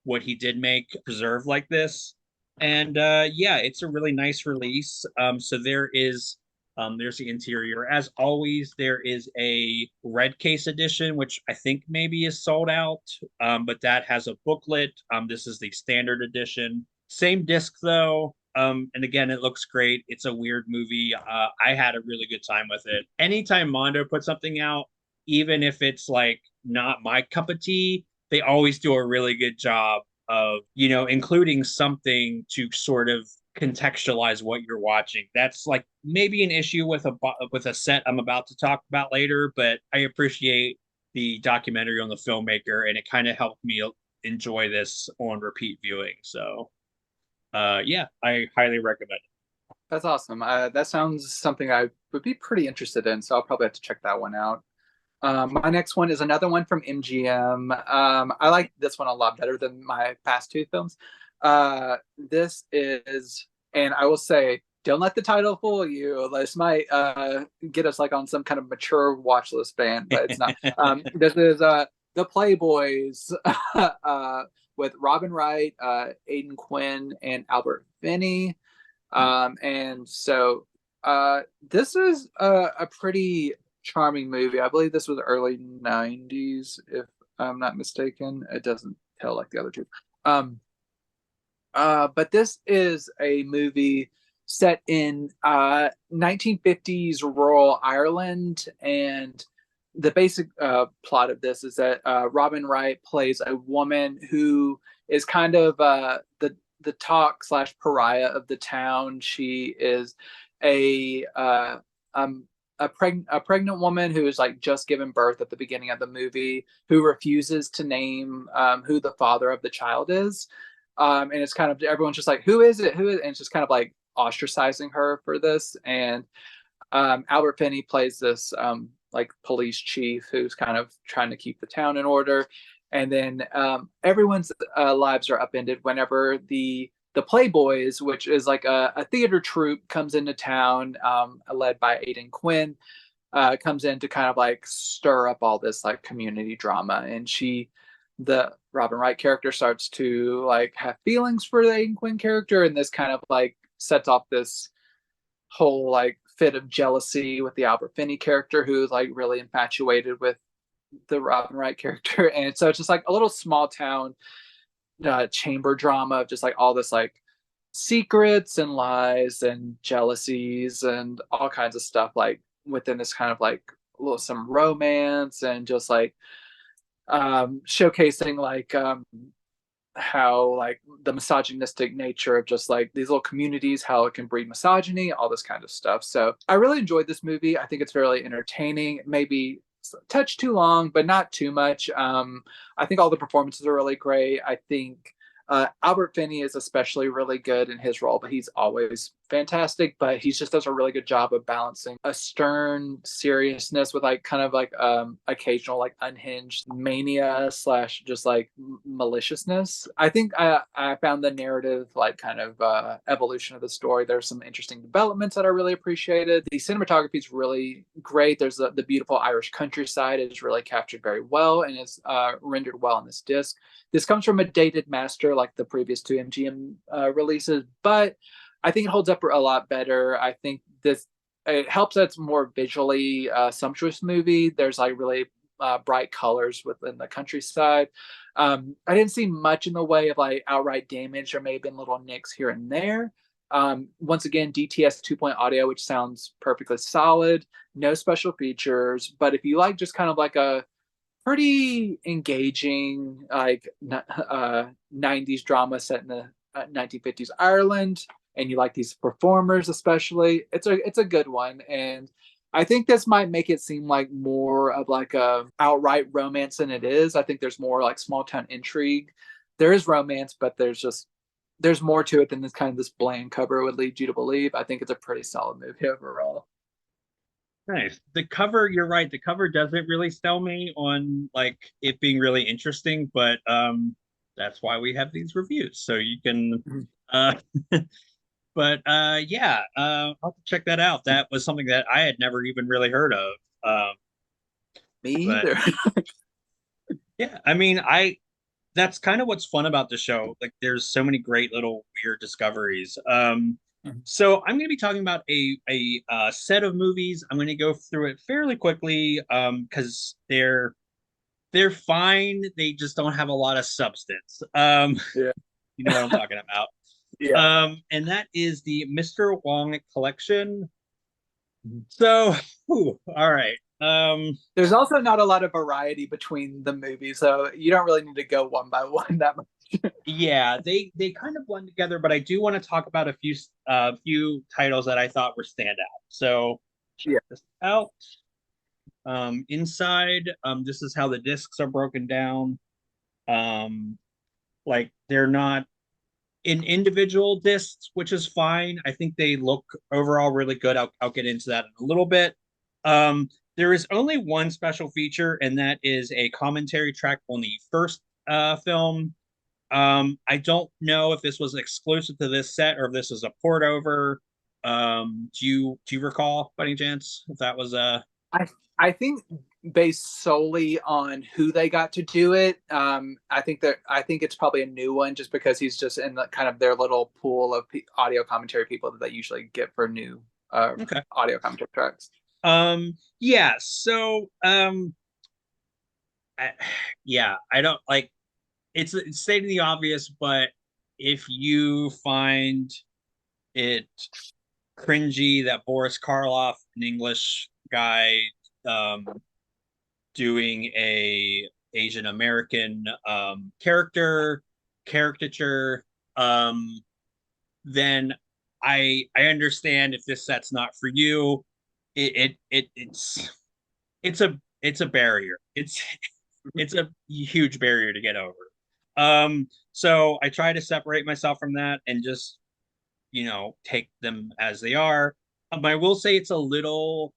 what he did make preserved like this. And yeah, it's a really nice release. So there's the interior. As always, there is a red case edition, which I think maybe is sold out, but that has a booklet. This is the standard edition. Same disc though. And again, it looks great. It's a weird movie. I had a really good time with it. Anytime Mondo puts something out, even if it's like not my cup of tea, they always do a really good job of, including something to sort of contextualize what you're watching. That's like maybe an issue with a set I'm about to talk about later, but I appreciate the documentary on the filmmaker, and it kind of helped me enjoy this on repeat viewing. So yeah, I highly recommend it. That's awesome. That sounds something I would be pretty interested in, so I'll probably have to check that one out. My next one is another one from MGM. I like this one a lot better than my past two films. This is, and I will say, don't let the title fool you. This might get us like on some kind of mature watch list ban, but it's not. This is the Playboys, with Robin Wright, Aidan Quinn, and Albert Finney. And so this is a pretty charming movie. I believe this was early 90s, if I'm not mistaken. It doesn't tell like the other two. But this is a movie set in 1950s rural Ireland, and the basic plot of this is that Robin Wright plays a woman who is kind of the talk slash pariah of the town. She is a pregnant woman who is like just given birth at the beginning of the movie, who refuses to name who the father of the child is. And it's kind of, everyone's just like, who is it? Who is it? And it's just kind of like ostracizing her for this. And Albert Finney plays this like police chief who's kind of trying to keep the town in order. And then everyone's lives are upended whenever the Playboys, which is like a theater troupe, comes into town, led by Aidan Quinn, comes in to kind of like stir up all this like community drama. And the Robin Wright character, starts to like have feelings for the Aidan Quinn character, and this kind of like sets off this whole like fit of jealousy with the Albert Finney character, who's like really infatuated with the Robin Wright character. And so it's just like a little small town chamber drama of just like all this like secrets and lies and jealousies and all kinds of stuff like within this kind of like some romance, and just like showcasing like how like the misogynistic nature of just like these little communities, how it can breed misogyny, all this kind of stuff. So I really enjoyed this movie. I think it's fairly entertaining, maybe a touch too long, but not too much. I think all the performances are really great. I think Albert Finney is especially really good in his role, but he's always fantastic. But he just does a really good job of balancing a stern seriousness with like kind of like occasional like unhinged mania slash just like maliciousness. I think I found the narrative like kind of evolution of the story. There's some interesting developments that I really appreciated. The cinematography is really great. There's the beautiful Irish countryside is really captured very well and is rendered well on this disc. This comes from a dated master like the previous two MGM releases, but I think it holds up a lot better. I think it helps that it's more visually sumptuous movie. There's like really bright colors within the countryside. I didn't see much in the way of like outright damage. There may have been little nicks here and there. Once again, DTS 2.0 audio, which sounds perfectly solid. No special features, but if you like just kind of like a pretty engaging like 90s drama set in the 1950s Ireland, and you like these performers especially, it's a good one. And I think this might make it seem like more of like a outright romance than it is. I think there's more like small town intrigue. There is romance, but there's more to it than this kind of this bland cover would lead you to believe. I think it's a pretty solid movie overall. Nice. The cover, you're right. The cover doesn't really sell me on like it being really interesting, but that's why we have these reviews. So you can uh but yeah, I'll have to check that out. That was something that I had never even really heard of. Me But either. yeah, I mean, that's kind of what's fun about the show. Like there's so many great little weird discoveries. So I'm going to be talking about a set of movies. I'm going to go through it fairly quickly because they're fine. They just don't have a lot of substance. Yeah. You know what I'm talking about. Yeah. And that is the Mr. Wong Collection. So, all right. There's also not a lot of variety between the movies, so you don't really need to go one by one that much. Yeah, they kind of blend together, but I do want to talk about a few titles that I thought were standout. So check Yeah. this out. Inside, this is how the discs are broken down. Like they're not in individual discs, which is fine. I think they look overall really good. I'll get into that in a little bit. There is only one special feature, and that is a commentary track on the first film. I don't know if this was exclusive to this set or if this is a port over. Do you recall by any chance if that was a I think based solely on who they got to do it. I think it's probably a new one just because he's just in the kind of their little pool of audio commentary people that they usually get for new Okay. audio commentary tracks. Yeah, so I, yeah, I don't like it's stating the obvious, but if you find it cringy that Boris Karloff, an English guy, um, doing a Asian American caricature, um, then I understand if this set's not for you. It's a barrier. It's a huge barrier to get over. So I try to separate myself from that and just, take them as they are. I will say it's a little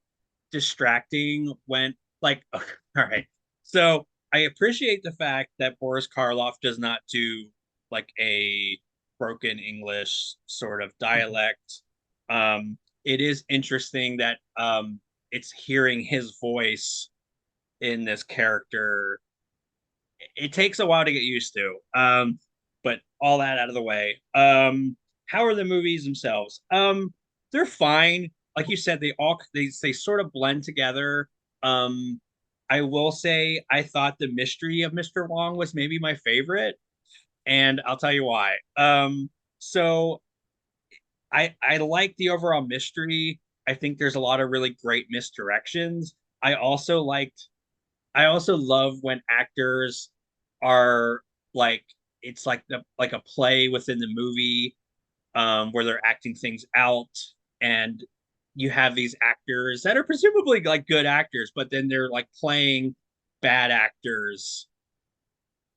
distracting when, like, all right. So I appreciate the fact that Boris Karloff does not do like a broken English sort of dialect. It is interesting that it's hearing his voice in this character. It takes a while to get used to. But all that out of the way. How are the movies themselves? They're fine. Like you said, they sort of blend together. Um, I will say I thought the mystery of Mr. Wong was maybe my favorite, and I'll tell you why. So I like the overall mystery. I think there's a lot of really great misdirections. I also liked I also love when actors are like it's like a play within the movie, where they're acting things out, and you have these actors that are presumably like good actors, but then they're like playing bad actors,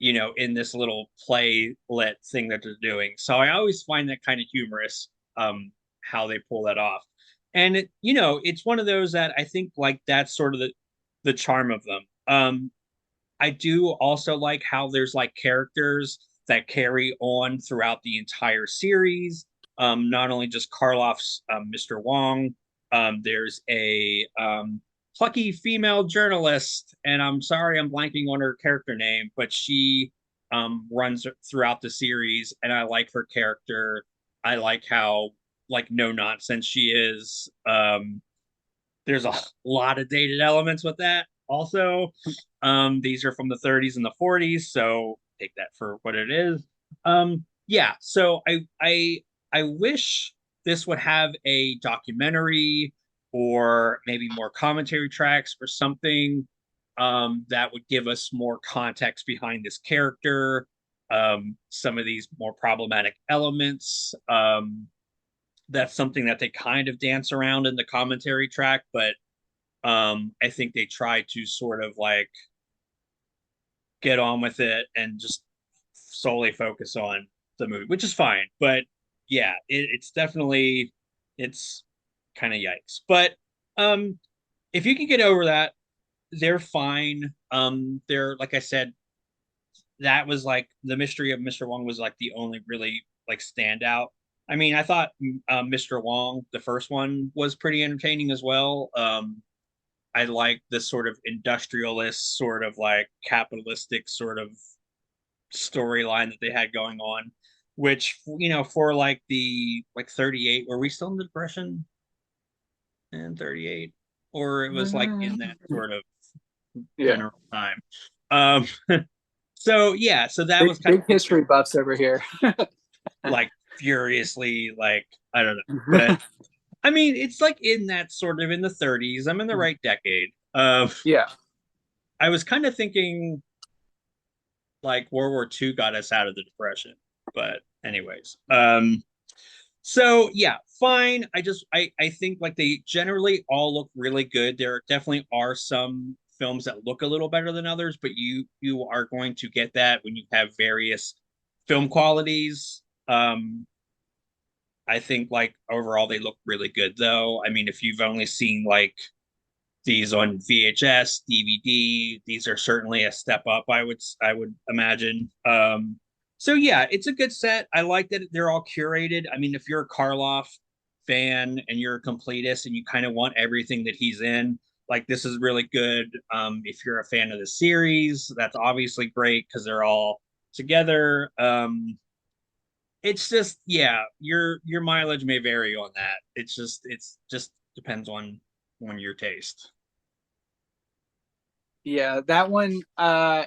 in this little play lit thing that they're doing. So I always find that kind of humorous, how they pull that off. And it's one of those that I think like that's sort of the charm of them. I do also like how there's like characters that carry on throughout the entire series. Not only just Karloff's Mr. Wong, there's a plucky female journalist, and I'm sorry I'm blanking on her character name, but she runs throughout the series, and I like her character. I like how like no nonsense she is. There's a lot of dated elements with that. Also, these are from the 30s and the 40s, so take that for what it is. Yeah, so I wish this would have a documentary or maybe more commentary tracks or something, that would give us more context behind this character, some of these more problematic elements. That's something that they kind of dance around in the commentary track, but I think they try to sort of like get on with it and just solely focus on the movie, which is fine. But yeah, it's definitely it's kind of yikes. But um, if you can get over that, they're fine. They're like I said, that was like the mystery of Mr. Wong was like the only really like standout. I mean, I thought Mr. Wong, the first one, was pretty entertaining as well. I like this sort of industrialist, sort of like capitalistic sort of storyline that they had going on, which for like the like 38, were we still in the depression in 38, or it was like in that sort of Yeah. general time. Um, so yeah, so that was kind Big of history buffs over here. like furiously like I don't know, but I mean it's like in that sort of in the 30s. I'm in the right decade. Yeah. I was kind of thinking like World War II got us out of the depression, but anyways, so yeah, fine. I think like they generally all look really good. There definitely are some films that look a little better than others, but you are going to get that when you have various film qualities. I think like overall they look really good though. I mean, if you've only seen like these on VHS, DVD, these are certainly a step up, I would imagine. So yeah, it's a good set. I like that they're all curated. I mean, if you're a Karloff fan and you're a completist and you kind of want everything that he's in, like this is really good. If you're a fan of the series, that's obviously great because they're all together. It's just, yeah, your mileage may vary on that. It's just depends on your taste. Yeah, that one, I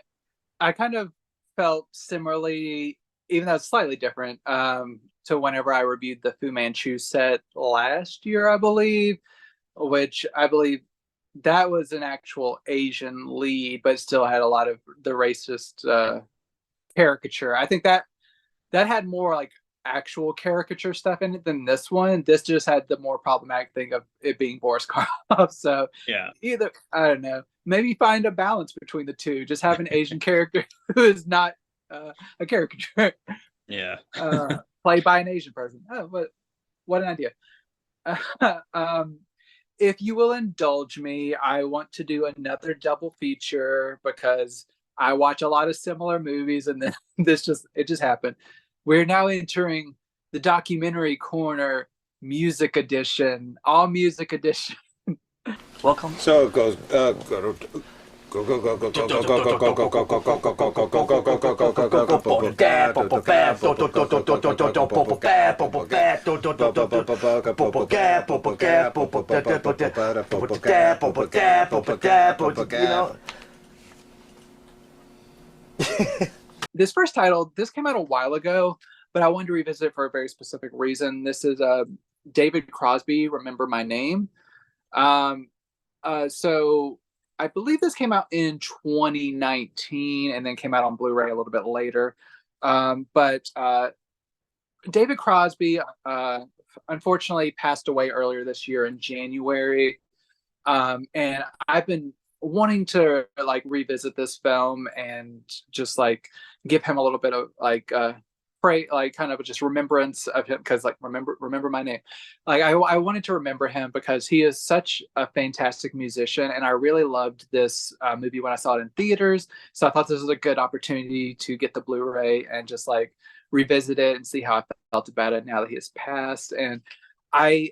kind of felt similarly, even though it's slightly different, to whenever I reviewed the Fu Manchu set last year, I believe, which I believe that was an actual Asian lead, but still had a lot of the racist caricature. I think that had more like actual caricature stuff in it than this one. This just had the more problematic thing of it being Boris Karloff. So Yeah. either, I don't know, maybe find a balance between the two. Just have an Asian character who is not a caricature Yeah. played by an Asian person. Oh, what an idea. um, if you will indulge me, I want to do another double feature because I watch a lot of similar movies, and then it just happened. We're now entering the documentary corner, music edition, all music edition. Welcome. So it goes. Go go go go go go go go go go go go go go. This first title, this came out a while ago, but I wanted to revisit it for a very specific reason. This is David Crosby, Remember My Name. So I believe this came out in 2019 and then came out on Blu-ray a little bit later. But David Crosby unfortunately passed away earlier this year in January. And I've been wanting to like revisit this film and just like give him a little bit of like pray, like kind of just remembrance of him, because like remember my name. Like I wanted to remember him because he is such a fantastic musician, and I really loved this movie when I saw it in theaters. So I thought this was a good opportunity to get the Blu-ray and just like revisit it and see how I felt about it now that he has passed. And I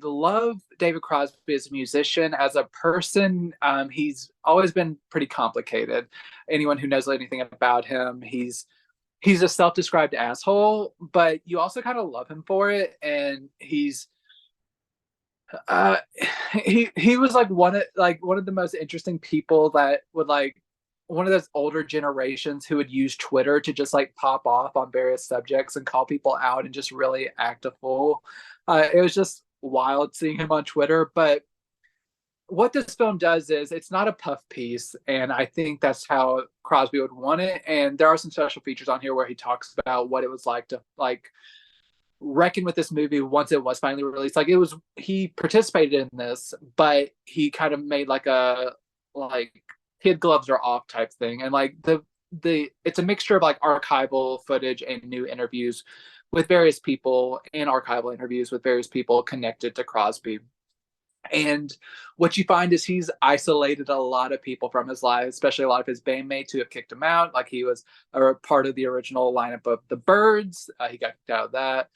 love David Crosby as a musician. As a person, he's always been pretty complicated. Anyone who knows anything about him, he's a self-described asshole, but you also kind of love him for it. And he was like one of the most interesting people that would like one of those older generations who would use Twitter to just like pop off on various subjects and call people out and just really act a fool. It was just wild seeing him on Twitter. But what this film does is it's not a puff piece, and I think that's how Crosby would want it. And there are some special features on here where he talks about what it was like to like reckon with this movie once it was finally released. Like he participated in this, but he kind of made like a like kid gloves are off type thing. And like the it's a mixture of like archival footage and new interviews with various people, and archival interviews with various people connected to Crosby. And what you find is he's isolated a lot of people from his life, especially a lot of his bandmates who have kicked him out. Like he was a part of the original lineup of the Byrds. He got kicked out of that.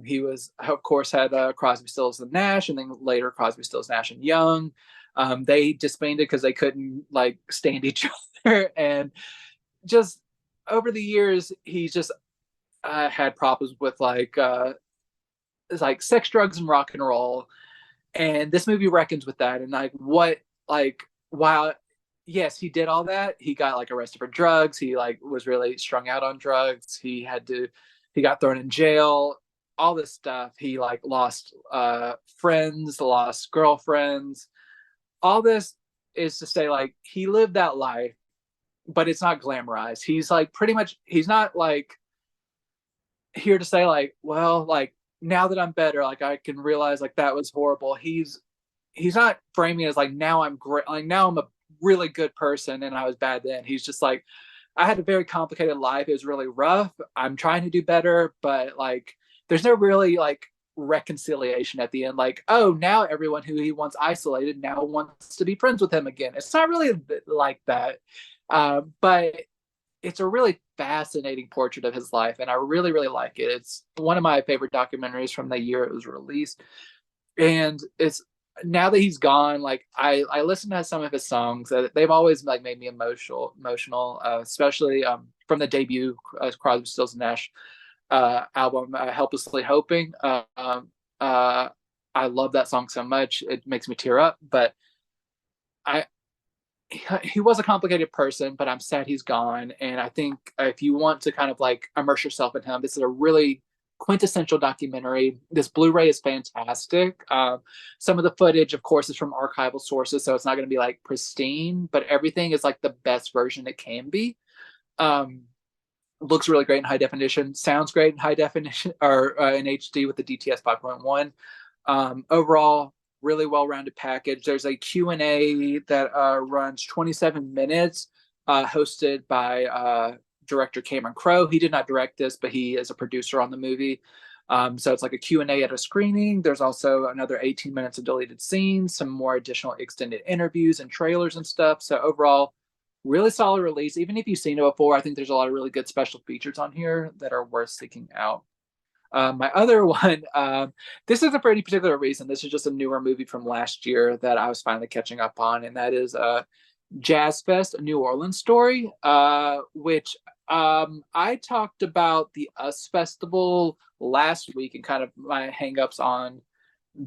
He was, of course, had Crosby, Stills, and Nash, and then later Crosby, Stills, Nash, and Young. They disbanded because they couldn't like stand each other. And just over the years, he's just had problems with like sex, drugs, and rock and roll. And this movie reckons with that. And like what, like, while yes, he did all that, he got like arrested for drugs. He like was really strung out on drugs. He got thrown in jail, all this stuff. He like lost friends, lost girlfriends. All this is to say like he lived that life, but it's not glamorized. He's like pretty much, he's not like here to say like, well, like now that I'm better, like I can realize like that was horrible. He's not framing it as like now I'm great, like now I'm a really good person and I was bad then. He's just like, I had a very complicated life. It was really rough. I'm trying to do better, but like there's no really like reconciliation at the end. Like, oh, now everyone who he once isolated now wants to be friends with him again. It's not really like that. But it's a really fascinating portrait of his life, and I really, really like it. It's one of my favorite documentaries from the year it was released, and it's now that he's gone, like I listened to some of his songs. They've always like made me emotional, especially from the debut Crosby, Stills, and Nash album, "Helplessly Hoping." I love that song so much; it makes me tear up. But I he was a complicated person, but I'm sad he's gone. And I think if you want to kind of like immerse yourself in him, this is a really quintessential documentary. This Blu-ray is fantastic. Some of the footage, of course, is from archival sources, so it's not going to be like pristine, but everything is like the best version it can be. Looks really great in high definition, sounds great in high definition or in HD with the DTS 5.1. Overall, really well-rounded package. There's a Q&A that runs 27 minutes, hosted by director Cameron Crowe. He did not direct this, but he is a producer on the movie. So it's like a Q&A at a screening. There's also another 18 minutes of deleted scenes, some more additional extended interviews and trailers and stuff. So overall, really solid release. Even if you've seen it before, I think there's a lot of really good special features on here that are worth seeking out. My other one, this isn't for any particular reason. This is just a newer movie from last year that I was finally catching up on, and that is Jazz Fest, a New Orleans story, which I talked about the US Festival last week and kind of my hangups on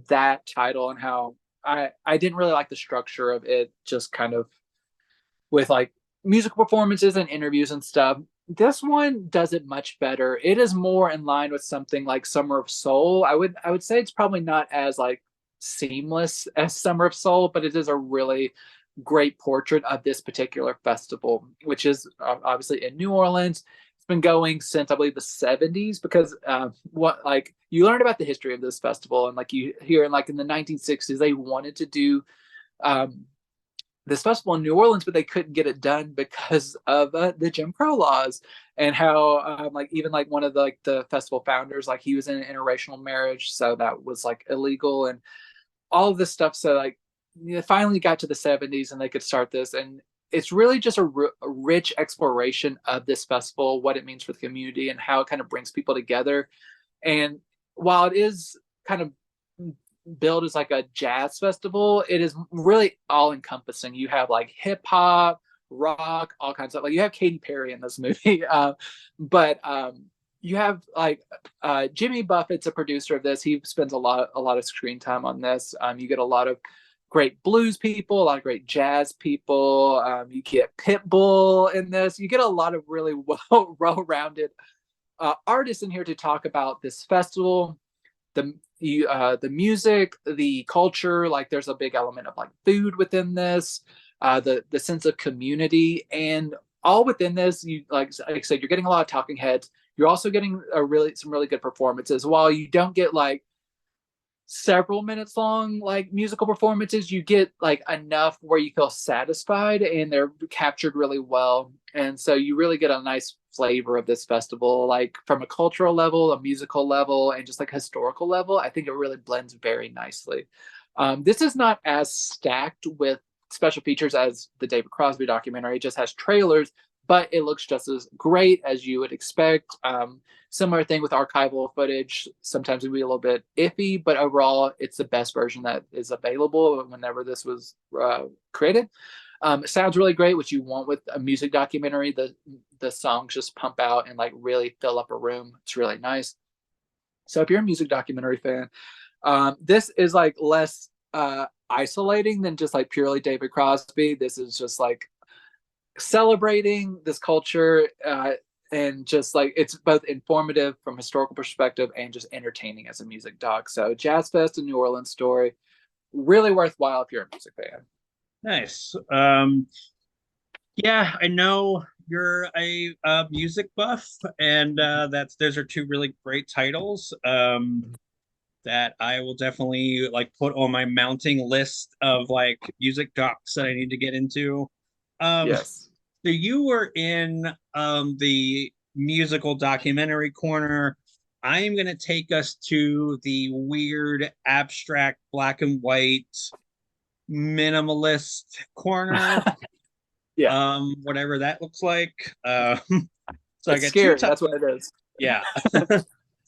that title and how I didn't really like the structure of it, just kind of with like musical performances and interviews and stuff. This one does it much better. It is more in line with something like Summer of Soul. I would say it's probably not as like seamless as Summer of Soul, but it is a really great portrait of this particular festival, which is obviously in New Orleans. It's been going since I believe the 70s, because what like you learn about the history of this festival, and like you hear in like in the 1960s they wanted to do this festival in New Orleans, but they couldn't get it done because of the Jim Crow laws, and how like even like one of the festival founders, like he was in an interracial marriage, so that was like illegal and all of this stuff. So like finally got to the 70s and they could start this, and it's really just a rich exploration of this festival, what it means for the community, and how it kind of brings people together. And while it is kind of billed as like a jazz festival, it is really all encompassing. You have like hip hop, rock, all kinds of like you have Katy Perry in this movie, but you have like Jimmy Buffett's a producer of this. He spends a lot of screen time on this. You get a lot of great blues people, a lot of great jazz people. You get Pitbull in this. You get a lot of really well-rounded artists in here to talk about this festival. The music, the culture, like there's a big element of like food within this, the sense of community, and all within this. You like I said, you're getting a lot of talking heads. You're also getting some really good performances. While you don't get like several minutes long like musical performances, you get like enough where you feel satisfied, and they're captured really well. And so you really get a nice flavor of this festival, like from a cultural level, a musical level, and just like historical level. I think it really blends very nicely. This is not as stacked with special features as the David Crosby documentary. It just has trailers, but it looks just as great as you would expect. Similar thing with archival footage. Sometimes it would be a little bit iffy, but overall, it's the best version that is available whenever this was created. It sounds really great, which you want with a music documentary. The songs just pump out and like really fill up a room. It's really nice. So if you're a music documentary fan, this is like less isolating than just like purely David Crosby. This is just like celebrating this culture, and just like it's both informative from a historical perspective and just entertaining as a music doc. So Jazz Fest, a New Orleans story, really worthwhile if you're a music fan. Nice. Yeah, I know you're a music buff, and those are two really great titles that I will definitely like put on my mounting list of like music docs that I need to get into. Yes. So you were in the musical documentary corner. I am going to take us to the weird, abstract, black and white, minimalist corner. Yeah. Whatever that looks like. So it's I got scary. two. That's what it is. Yeah.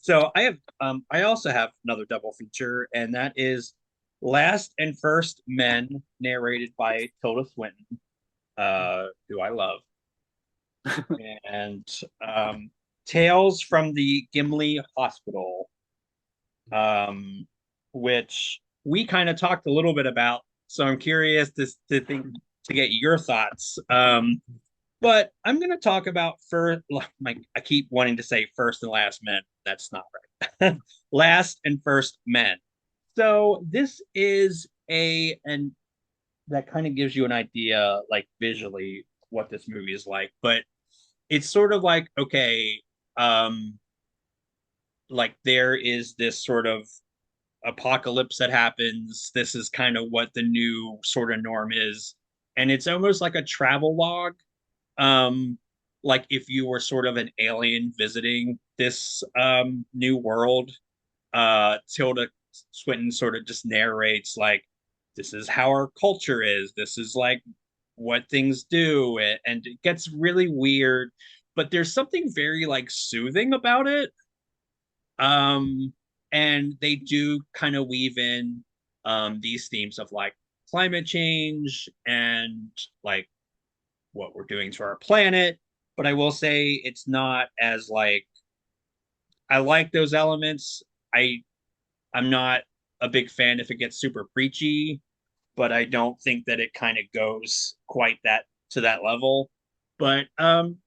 So I have I also have another double feature, and that is Last and First Men, narrated by Tilda Swinton, who I love, and Tales from the Gimli Hospital, um, which we kind of talked a little bit about. So I'm curious to get your thoughts. But I'm going to talk about first. Like I keep wanting to say First and Last Men. That's not right. Last and First Men. So this is and that kind of gives you an idea, like visually, what this movie is like. But it's sort of like, okay, um, like there is this sort of apocalypse that happens. This is kind of what the new sort of norm is. And it's almost like a travel log. Um, like if you were sort of an alien visiting this new world, Tilda Swinton sort of just narrates like this is how our culture is. This is like what things do, and it gets really weird, but there's something very like soothing about it. Um, and they do kind of weave in these themes of like climate change and like what we're doing to our planet. But I will say it's not as like I like those elements. I I'm not a big fan if it gets super preachy, but I don't think that it kind of goes quite that to that level. But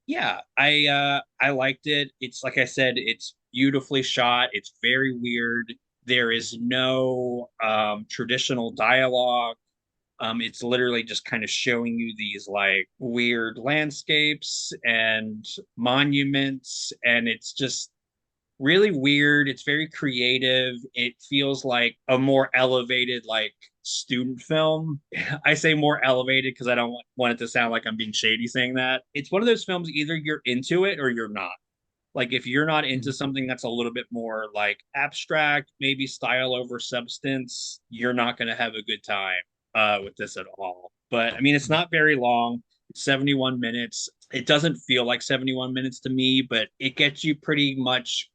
yeah, I liked it. It's like I said, it's beautifully shot. It's very weird. There is no traditional dialogue. It's literally just kind of showing you these like weird landscapes and monuments, and it's just really weird. It's very creative. It feels like a more elevated, like student film. I say more elevated because I don't want it to sound like I'm being shady saying that. It's one of those films, either you're into it or you're not. Like if you're not into something that's a little bit more like abstract, maybe style over substance, you're not going to have a good time with this at all. But I mean, it's not very long. It's 71 minutes. It doesn't feel like 71 minutes to me, but it gets you pretty much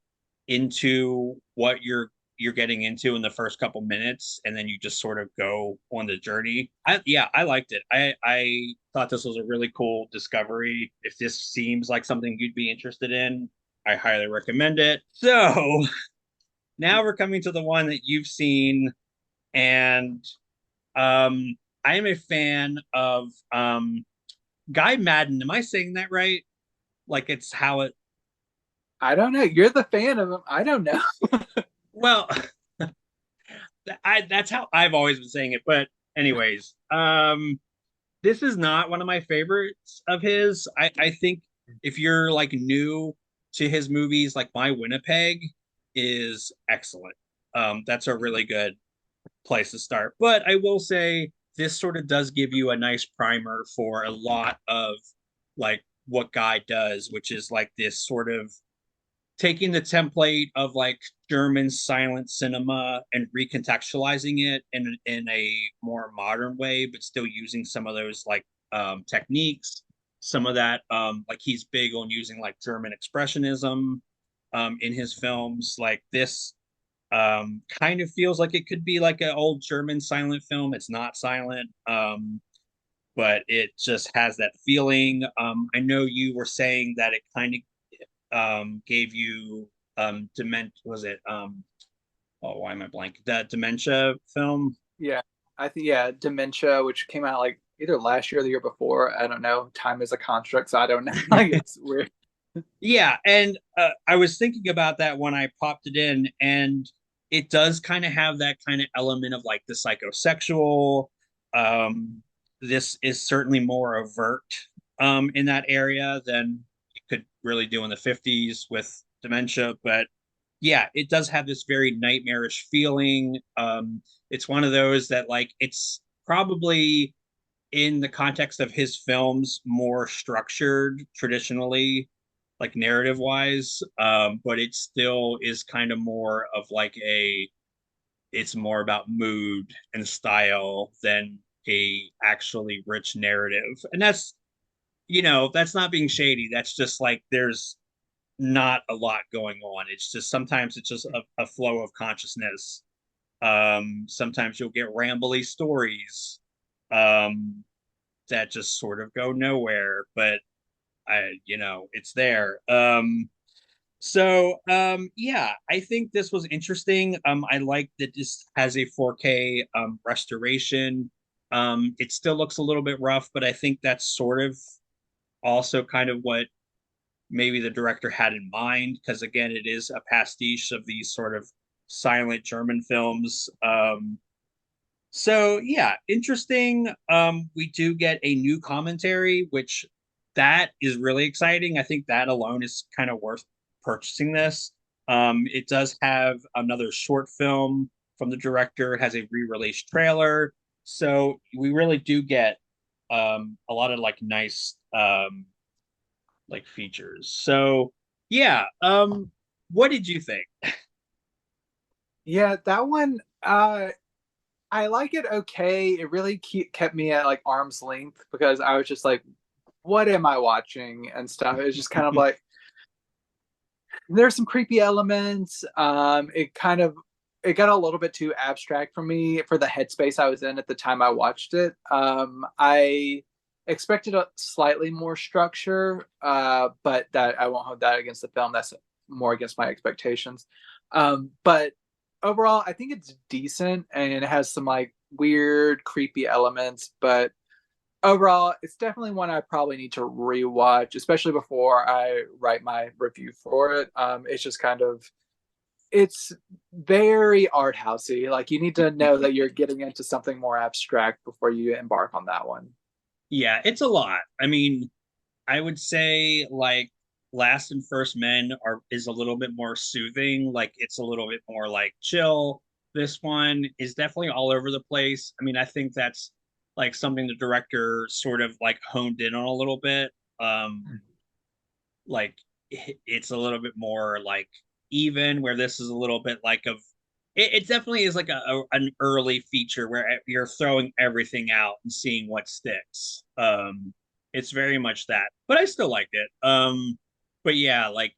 into what you're getting into in the first couple minutes, and then you just sort of go on the journey. Yeah, I liked it. I thought this was a really cool discovery. If this seems like something you'd be interested in, I highly recommend it. So now we're coming to the one that you've seen, and I am a fan of Guy Madden. Am I saying that right? Like it's how it I don't know. You're the fan of him. I don't know. well that's how I've always been saying it. But anyways, this is not one of my favorites of his. I think if you're like new to his movies, like My Winnipeg is excellent. That's a really good place to start. But I will say this sort of does give you a nice primer for a lot of like what Guy does, which is like this sort of taking the template of like German silent cinema and recontextualizing it in a more modern way, but still using some of those like techniques. Some of that, like he's big on using like German expressionism in his films. Like this kind of feels like it could be like an old German silent film. It's not silent, but it just has that feeling. I know you were saying that it kind of gave you dement was it oh why am I blank that dementia film. Yeah, I think yeah, Dementia, which came out like either last year or the year before. I don't know. Time is a construct, so I don't know. Like it's weird. Yeah, and I was thinking about that when I popped it in, and it does kind of have that kind of element of like the psychosexual. um this is certainly more overt in that area than you could really do in the 50s with dementia, but yeah, it does have this very nightmarish feeling. It's one of those that like it's probably in the context of his films more structured traditionally, like narrative wise, but it still is kind of more of like a it's more about mood and style than a actually rich narrative. And that's, that's not being shady. That's just like there's not a lot going on. It's just sometimes it's just a flow of consciousness. Sometimes you'll get rambly stories um, that just sort of go nowhere, but it's there. Yeah, I think this was interesting. I like that this has a 4K restoration. It still looks a little bit rough, but I think that's sort of also kind of what maybe the director had in mind, because again, it is a pastiche of these sort of silent German films. So yeah, interesting. We do get a new commentary, which that is really exciting. I think that alone is kind of worth purchasing this. It does have another short film from the director. It has a re-release trailer. So we really do get a lot of like nice like features. So yeah, what did you think? Yeah, that one, I like it okay. It really kept me at like arm's length because I was just like, what am I watching and stuff. It's just kind of like there's some creepy elements. It got a little bit too abstract for me for the headspace I was in at the time I watched it. I expected a slightly more structure, but that I won't hold that against the film. That's more against my expectations. But overall, I think it's decent and it has some like weird, creepy elements. But overall, it's definitely one I probably need to rewatch, especially before I write my review for it. It's just kind of it's very art housey. Like you need to know that you're getting into something more abstract before you embark on that one. Yeah, it's a lot. I mean, I would say like Last and First Men is a little bit more soothing. Like it's a little bit more like chill. This one is definitely all over the place. I mean, I think that's like something the director sort of like honed in on a little bit. Like it's a little bit more like even, where this is a little bit like it definitely is like an early feature where you're throwing everything out and seeing what sticks. It's very much that, but I still liked it. But yeah, like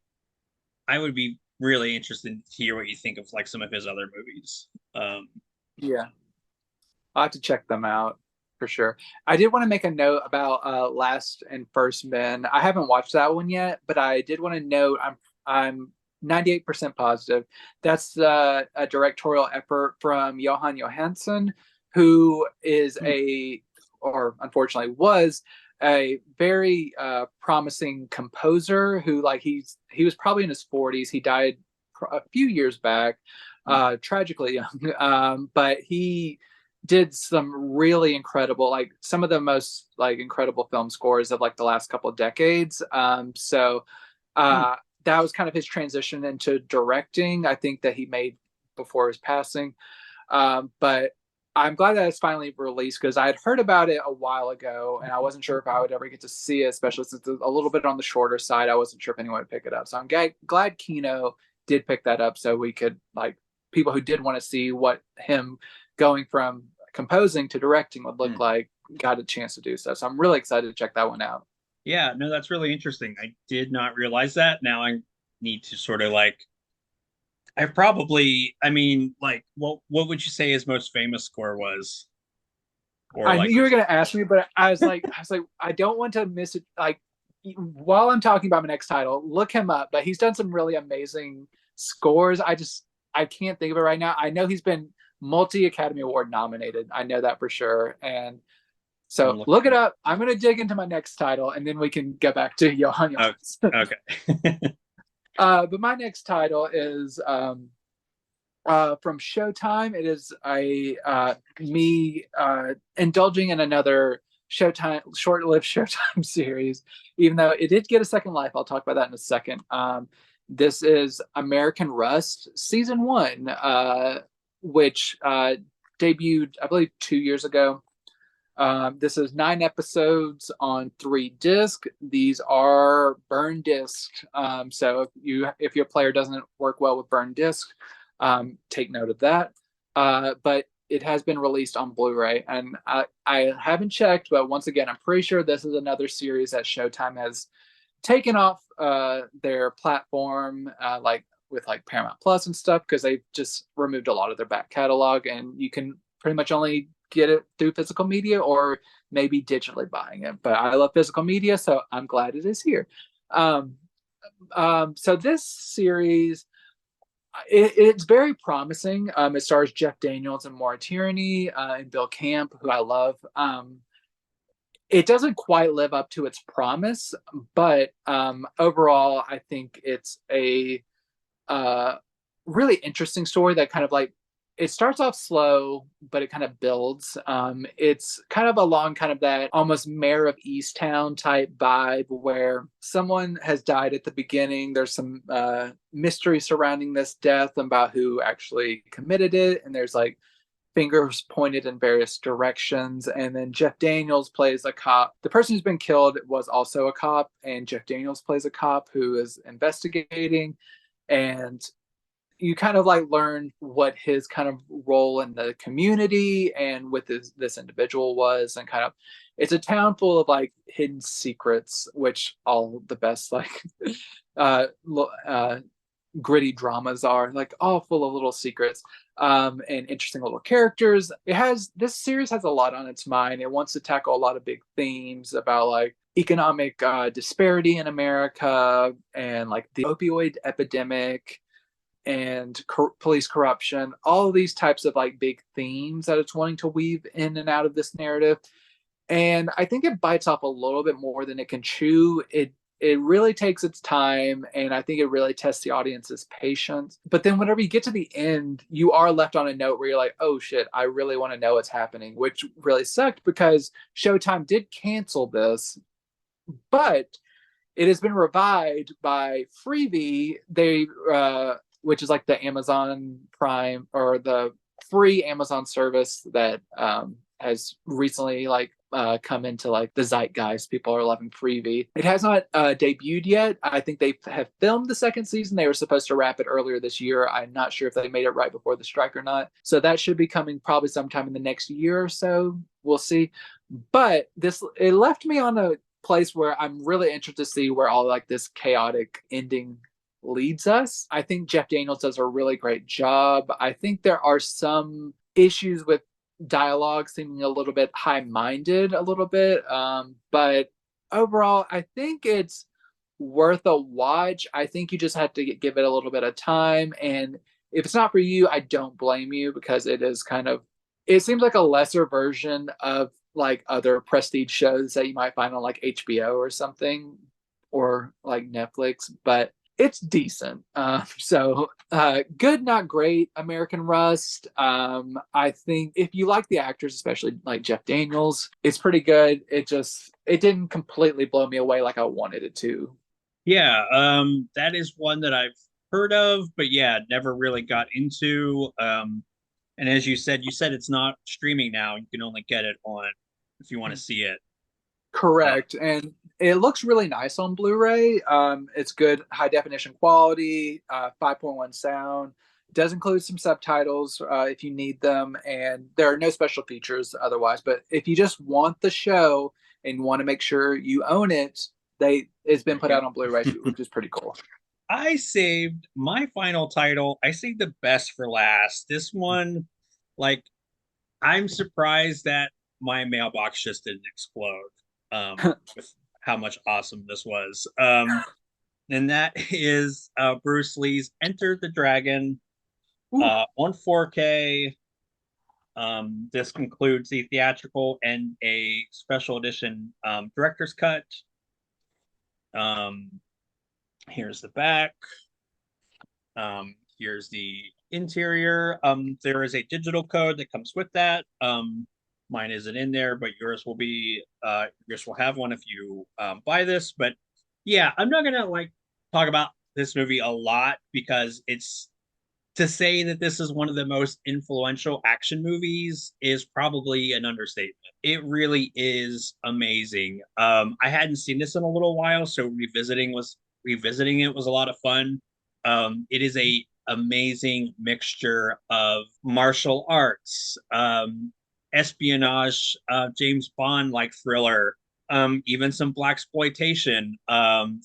I would be really interested to hear what you think of like some of his other movies. Yeah, I'll have to check them out for sure. I did want to make a note about Last and First Men. I haven't watched that one yet, but I did want to note I'm 98% positive that's a directorial effort from Johan Johansson, who is or unfortunately was a very promising composer who like he was probably in his 40s. He died a few years back, tragically young, but he did some really incredible, like some of the most like incredible film scores of like the last couple of decades. That was kind of his transition into directing. I think that he made before his passing. But I'm glad that it's finally released because I had heard about it a while ago and I wasn't sure if I would ever get to see it, especially since it's a little bit on the shorter side. I wasn't sure if anyone would pick it up. So I'm glad Kino did pick that up so we could, like, people who did want to see what him going from composing to directing would look like got a chance to do so. So I'm really excited to check that one out. Yeah, no, that's really interesting. I did not realize that. Now I need to sort of like I mean, like what would you say his most famous score was? Or I like knew you were going to ask me, but I was like, I don't want to miss it. Like, while I'm talking about my next title, look him up. But he's done some really amazing scores. I can't think of it right now. I know he's been multi-Academy Award nominated. I know that for sure. And so look it up. I'm going to dig into my next title, and then we can get back to Johan Johansson. Okay. But my next title is from Showtime. It is me indulging in another short-lived Showtime series, even though it did get a second life. I'll talk about that in a second. This is American Rust season 1, which debuted, I believe, 2 years ago. This is 9 episodes on 3 discs. These are burn discs. So if your player doesn't work well with burn discs, take note of that. But it has been released on Blu-ray, and I haven't checked, but once again, I'm pretty sure this is another series that Showtime has taken off their platform, like with like Paramount Plus and stuff, because they've just removed a lot of their back catalog, and you can pretty much only get it through physical media or maybe digitally buying it. But I love physical media, so I'm glad it is here. So this series, it's very promising. It stars Jeff Daniels and Maura Tierney and Bill Camp, who I love. It doesn't quite live up to its promise, but overall, I think it's a really interesting story that kind of like, it starts off slow, but it kind of builds. It's kind of along kind of that almost Mayor of Easttown type vibe, where someone has died at the beginning. There's some mystery surrounding this death about who actually committed it, and there's like fingers pointed in various directions. And then Jeff Daniels plays a cop. The person who's been killed was also a cop, and Jeff Daniels plays a cop who is investigating. And you kind of like learn what his kind of role in the community and with this individual was, and kind of, it's a town full of like hidden secrets, which all the best like gritty dramas are, like all full of little secrets and interesting little characters. This series has a lot on its mind. It wants to tackle a lot of big themes about like economic disparity in America, and like the opioid epidemic, and police corruption, all these types of like big themes that it's wanting to weave in and out of this narrative. And I think it bites off a little bit more than it can chew. It really takes its time, and I think it really tests the audience's patience. But then whenever you get to the end, you are left on a note where you're like, oh shit, I really want to know what's happening, which really sucked because Showtime did cancel this, but it has been revived by Freevee. Which is like the Amazon Prime, or the free Amazon service that has recently like come into like the zeitgeist. People are loving Freevee. It has not debuted yet. I think they have filmed the second season. They were supposed to wrap it earlier this year. I'm not sure if they made it right before the strike or not. So that should be coming probably sometime in the next year or so. We'll see. But it left me on a place where I'm really interested to see where all like this chaotic ending leads us. I think Jeff Daniels does a really great job. I think there are some issues with dialogue seeming a little bit high-minded a little bit, but overall I think it's worth a watch. I think you just have to give it a little bit of time, and if it's not for you, I don't blame you, because it seems like a lesser version of like other prestige shows that you might find on like HBO or something, or like Netflix, but it's decent. Good, not great. American Rust. I think if you like the actors, especially like Jeff Daniels, it's pretty good. It didn't completely blow me away like I wanted it to. Yeah, that is one that I've heard of, but yeah, never really got into. And as you said it's not streaming now. You can only get it on if you want to see it. Correct. And it looks really nice on Blu-ray. It's good high definition quality, 5.1 sound. It does include some subtitles if you need them, and there are no special features otherwise. But if you just want the show and want to make sure you own it, it's been put out on Blu-ray, which is pretty cool. I saved my final title. I saved the best for last. This one, like, I'm surprised that my mailbox just didn't explode with how much awesome this was. And that is Bruce Lee's Enter the Dragon on 4K. This includes the theatrical and a special edition director's cut. Here's the back. Here's the interior. There is a digital code that comes with that. Mine isn't in there, but yours will have one if you buy this. But yeah, I'm not gonna like talk about this movie a lot, because to say that this is one of the most influential action movies is probably an understatement. It really is amazing. I hadn't seen this in a little while, so revisiting it was a lot of fun. It is a amazing mixture of martial arts, espionage, James Bond like thriller, even some blaxploitation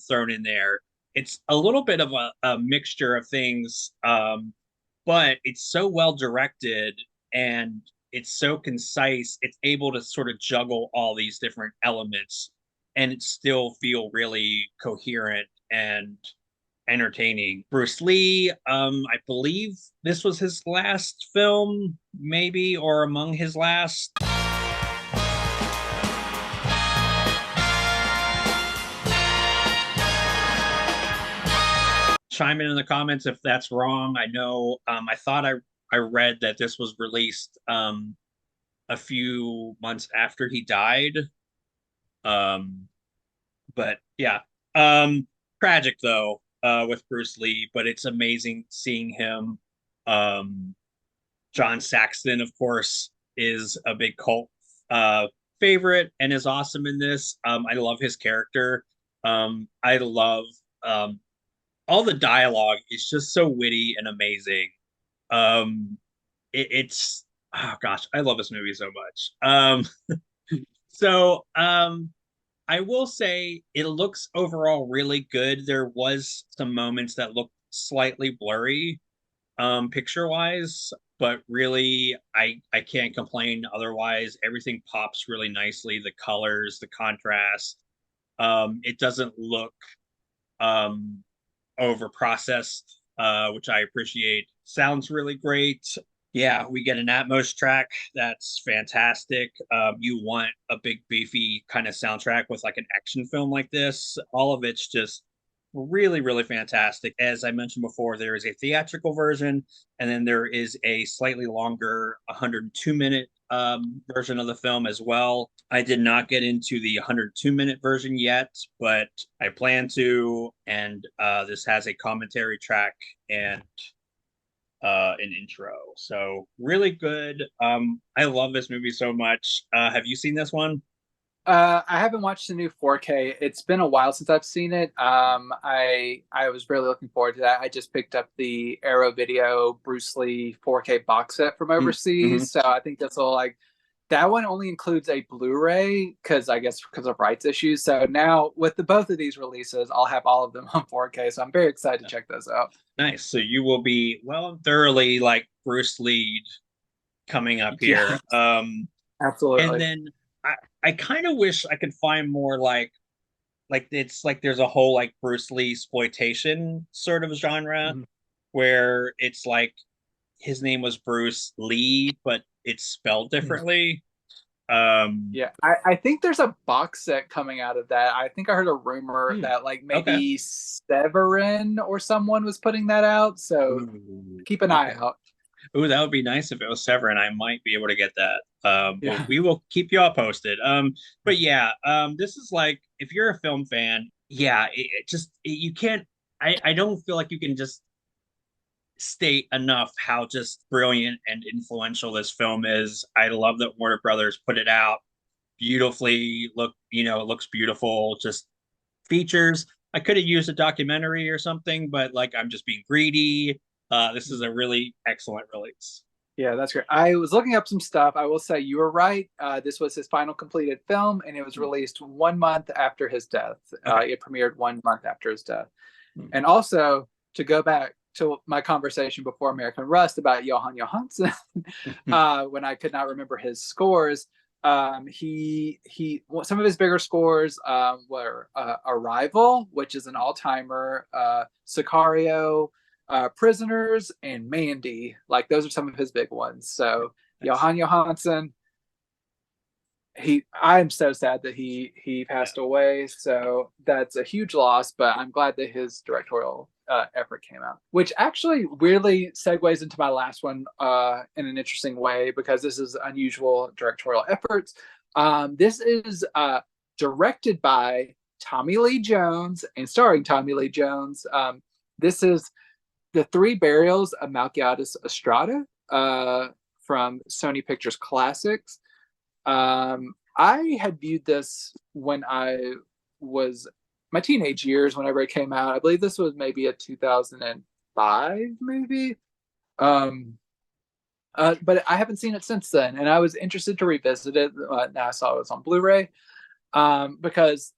thrown in there. it's a little bit of a mixture of things, but it's so well directed and it's so concise. It's able to sort of juggle all these different elements and it still feel really coherent and entertaining. Bruce Lee, I believe this was his last film, maybe, or among his last. Chime in the comments if that's wrong. I know I thought I read that this was released a few months after he died. But yeah. Tragic though, with Bruce Lee, but it's amazing seeing him. John Saxon, of course, is a big cult favorite and is awesome in this. I love his character. I love all the dialogue is just so witty and amazing. It's oh gosh, I love this movie so much. So I will say it looks overall really good. There was some moments that looked slightly blurry, picture wise, but really I can't complain otherwise. Everything pops really nicely. The colors, the contrast. It doesn't look over processed, which I appreciate. Sounds really great. Yeah, we get an Atmos track that's fantastic. You want a big beefy kind of soundtrack with like an action film like this. All of it's just really, really fantastic. As I mentioned before, there is a theatrical version, and then there is a slightly longer 102-minute version of the film as well. I did not get into the 102-minute version yet, but I plan to. And this has a commentary track and an intro. So really good. I love this movie so much. Have you seen this one? I haven't watched the new 4K. It's been a while since I've seen it. I was really looking forward to that. I just picked up the Arrow Video Bruce Lee 4K box set from overseas, so I think that's all. Like that one only includes a Blu-ray because I guess because of rights issues. So now with both of these releases, I'll have all of them on 4K. So I'm very excited to check those out. Nice. So you will be well thoroughly like Bruce Lee coming up here. Yeah, absolutely. And then I kind of wish I could find more like it's like there's a whole like Bruce Lee exploitation sort of genre where it's like his name was Bruce Lee, but it's spelled differently. Yeah, I think there's a box set coming out of that. I think I heard a rumor that like maybe Severin or someone was putting that out. So keep an eye out. Ooh, that would be nice if it was Severin. I might be able to get that. But we will keep you all posted. But yeah, this is like if you're a film fan, yeah, you can't. I don't feel like you can just state enough how just brilliant and influential this film is. I love that Warner Brothers put it out beautifully. It looks beautiful. Just features. I could have used a documentary or something, but like I'm just being greedy. This is a really excellent release. Yeah, that's great. I was looking up some stuff. I will say you were right. This was his final completed film, and it was released 1 month after his death. It premiered 1 month after his death. And also, to go back to my conversation before American Rust about Johan Johansson, when I could not remember his scores, he some of his bigger scores were Arrival, which is an all-timer, Sicario, Prisoners, and Mandy. Like those are some of his big ones. So Johan Johansson, I'm so sad that he passed away. So that's a huge loss, but I'm glad that his directorial effort came out, which actually weirdly segues into my last one in an interesting way, because this is unusual directorial efforts. This is directed by Tommy Lee Jones and starring Tommy Lee Jones. This is The Three Burials of Melquiades Estrada from Sony Pictures Classics. I had viewed this when I was my teenage years, whenever it came out. I believe this was maybe a 2005 movie. But I haven't seen it since then, and I was interested to revisit it. Now I saw it was on Blu-ray, because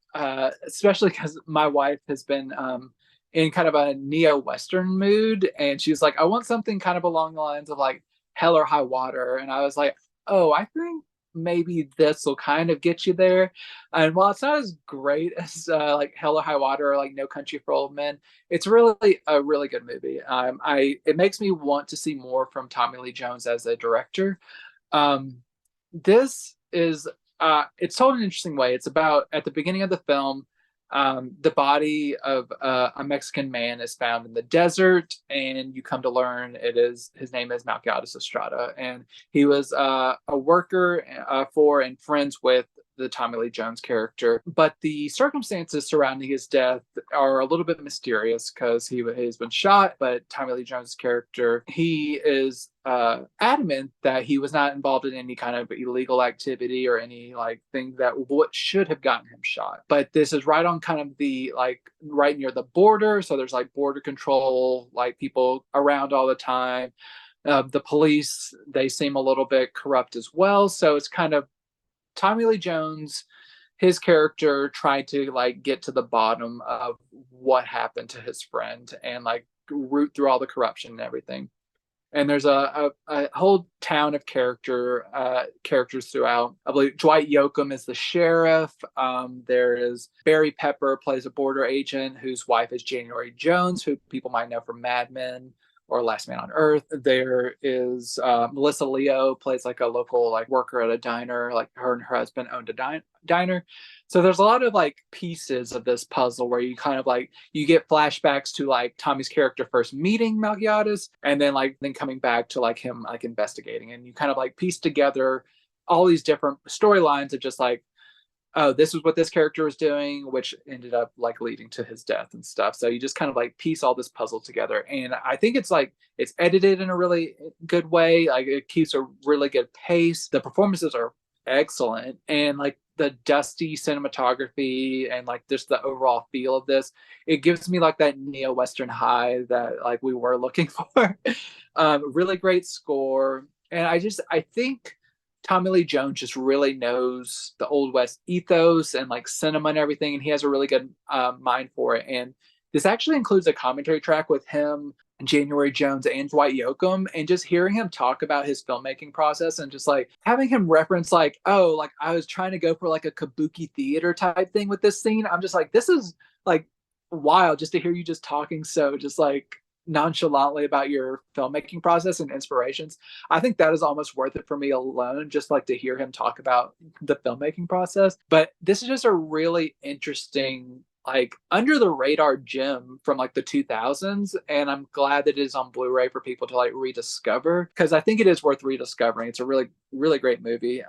especially because my wife has been in kind of a neo-Western mood. And she was like, I want something kind of along the lines of like Hell or High Water. And I was like, oh, I think maybe this will kind of get you there. And while it's not as great as like Hell or High Water or like No Country for Old Men, it's really a really good movie. It makes me want to see more from Tommy Lee Jones as a director. This is it's told in an interesting way. It's about at the beginning of the film, the body of a Mexican man is found in the desert, and you come to learn his name is Melquiades Estrada, and he was a worker for and friends with the Tommy Lee Jones character. But the circumstances surrounding his death are a little bit mysterious because he has been shot. But Tommy Lee Jones' character, he is adamant that he was not involved in any kind of illegal activity or any like thing that what should have gotten him shot. But this is right on kind of the like right near the border, so there's like border control, like people around all the time. The police, they seem a little bit corrupt as well, so it's kind of Tommy Lee Jones, his character tried to like get to the bottom of what happened to his friend and like root through all the corruption and everything. And there's a whole town of characters throughout. I believe Dwight Yoakam is the sheriff. There is Barry Pepper plays a border agent whose wife is January Jones, who people might know from Mad Men or Last Man on Earth. There is Melissa Leo plays like a local like worker at a diner. Like her and her husband owned a diner. So there's a lot of like pieces of this puzzle where you kind of like you get flashbacks to like Tommy's character first meeting Melquiades, and then coming back to like him like investigating, and you kind of like piece together all these different storylines of just like, oh, this is what this character was doing, which ended up like leading to his death and stuff. So you just kind of like piece all this puzzle together. And I think it's like, it's edited in a really good way. Like it keeps a really good pace. The performances are excellent. And like the dusty cinematography and like just the overall feel of this, it gives me like that neo-Western high that like we were looking for. Really great score. And I think Tommy Lee Jones just really knows the Old West ethos and like cinema and everything, and he has a really good mind for it. And this actually includes a commentary track with him, January Jones, and Dwight Yoakam, and just hearing him talk about his filmmaking process and just like having him reference like, oh, like I was trying to go for like a kabuki theater type thing with this scene. I'm just like, this is like wild just to hear you just talking so just like nonchalantly about your filmmaking process and inspirations. I think that is almost worth it for me alone, just like to hear him talk about the filmmaking process. But this is just a really interesting, like under the radar gem from like the 2000s, and I'm glad that it is on Blu-ray for people to like rediscover, because I think it is worth rediscovering. It's a really great movie.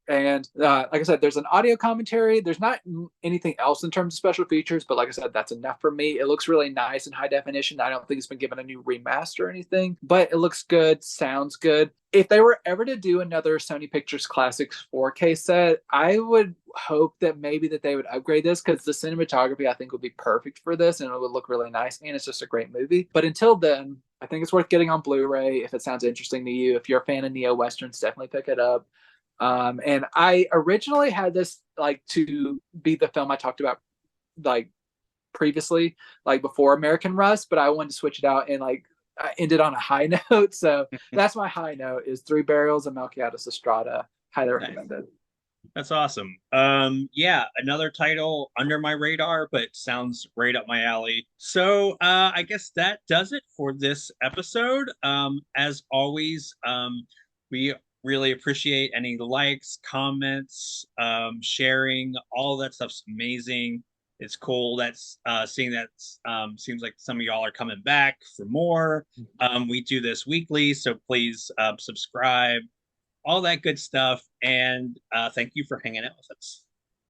And like I said, there's an audio commentary. There's not anything else in terms of special features, but like I said, that's enough for me. It looks really nice in high definition. I don't think it's been given a new remaster or anything, but it looks good, sounds good. If they were ever to do another Sony Pictures Classics 4K set, I would hope that maybe that they would upgrade this, because the cinematography I think would be perfect for this and it would look really nice, and it's just a great movie. But until then, I think it's worth getting on Blu-ray if it sounds interesting to you. If you're a fan of neo-westerns, definitely pick it up. And I originally had this like to be the film I talked about like previously, like before American Rust, but I wanted to switch it out and like I ended on a high note. So that's my high note is Three Barrels of Melquiades Estrada. Highly recommended. That's awesome. Yeah, another title under my radar, but sounds right up my alley. So I guess that does it for this episode. As always, we really appreciate any likes, comments, sharing. All that stuff's amazing. It's cool that's seeing that seems like some of y'all are coming back for more. We do this weekly, so please subscribe, all that good stuff. And thank you for hanging out with us.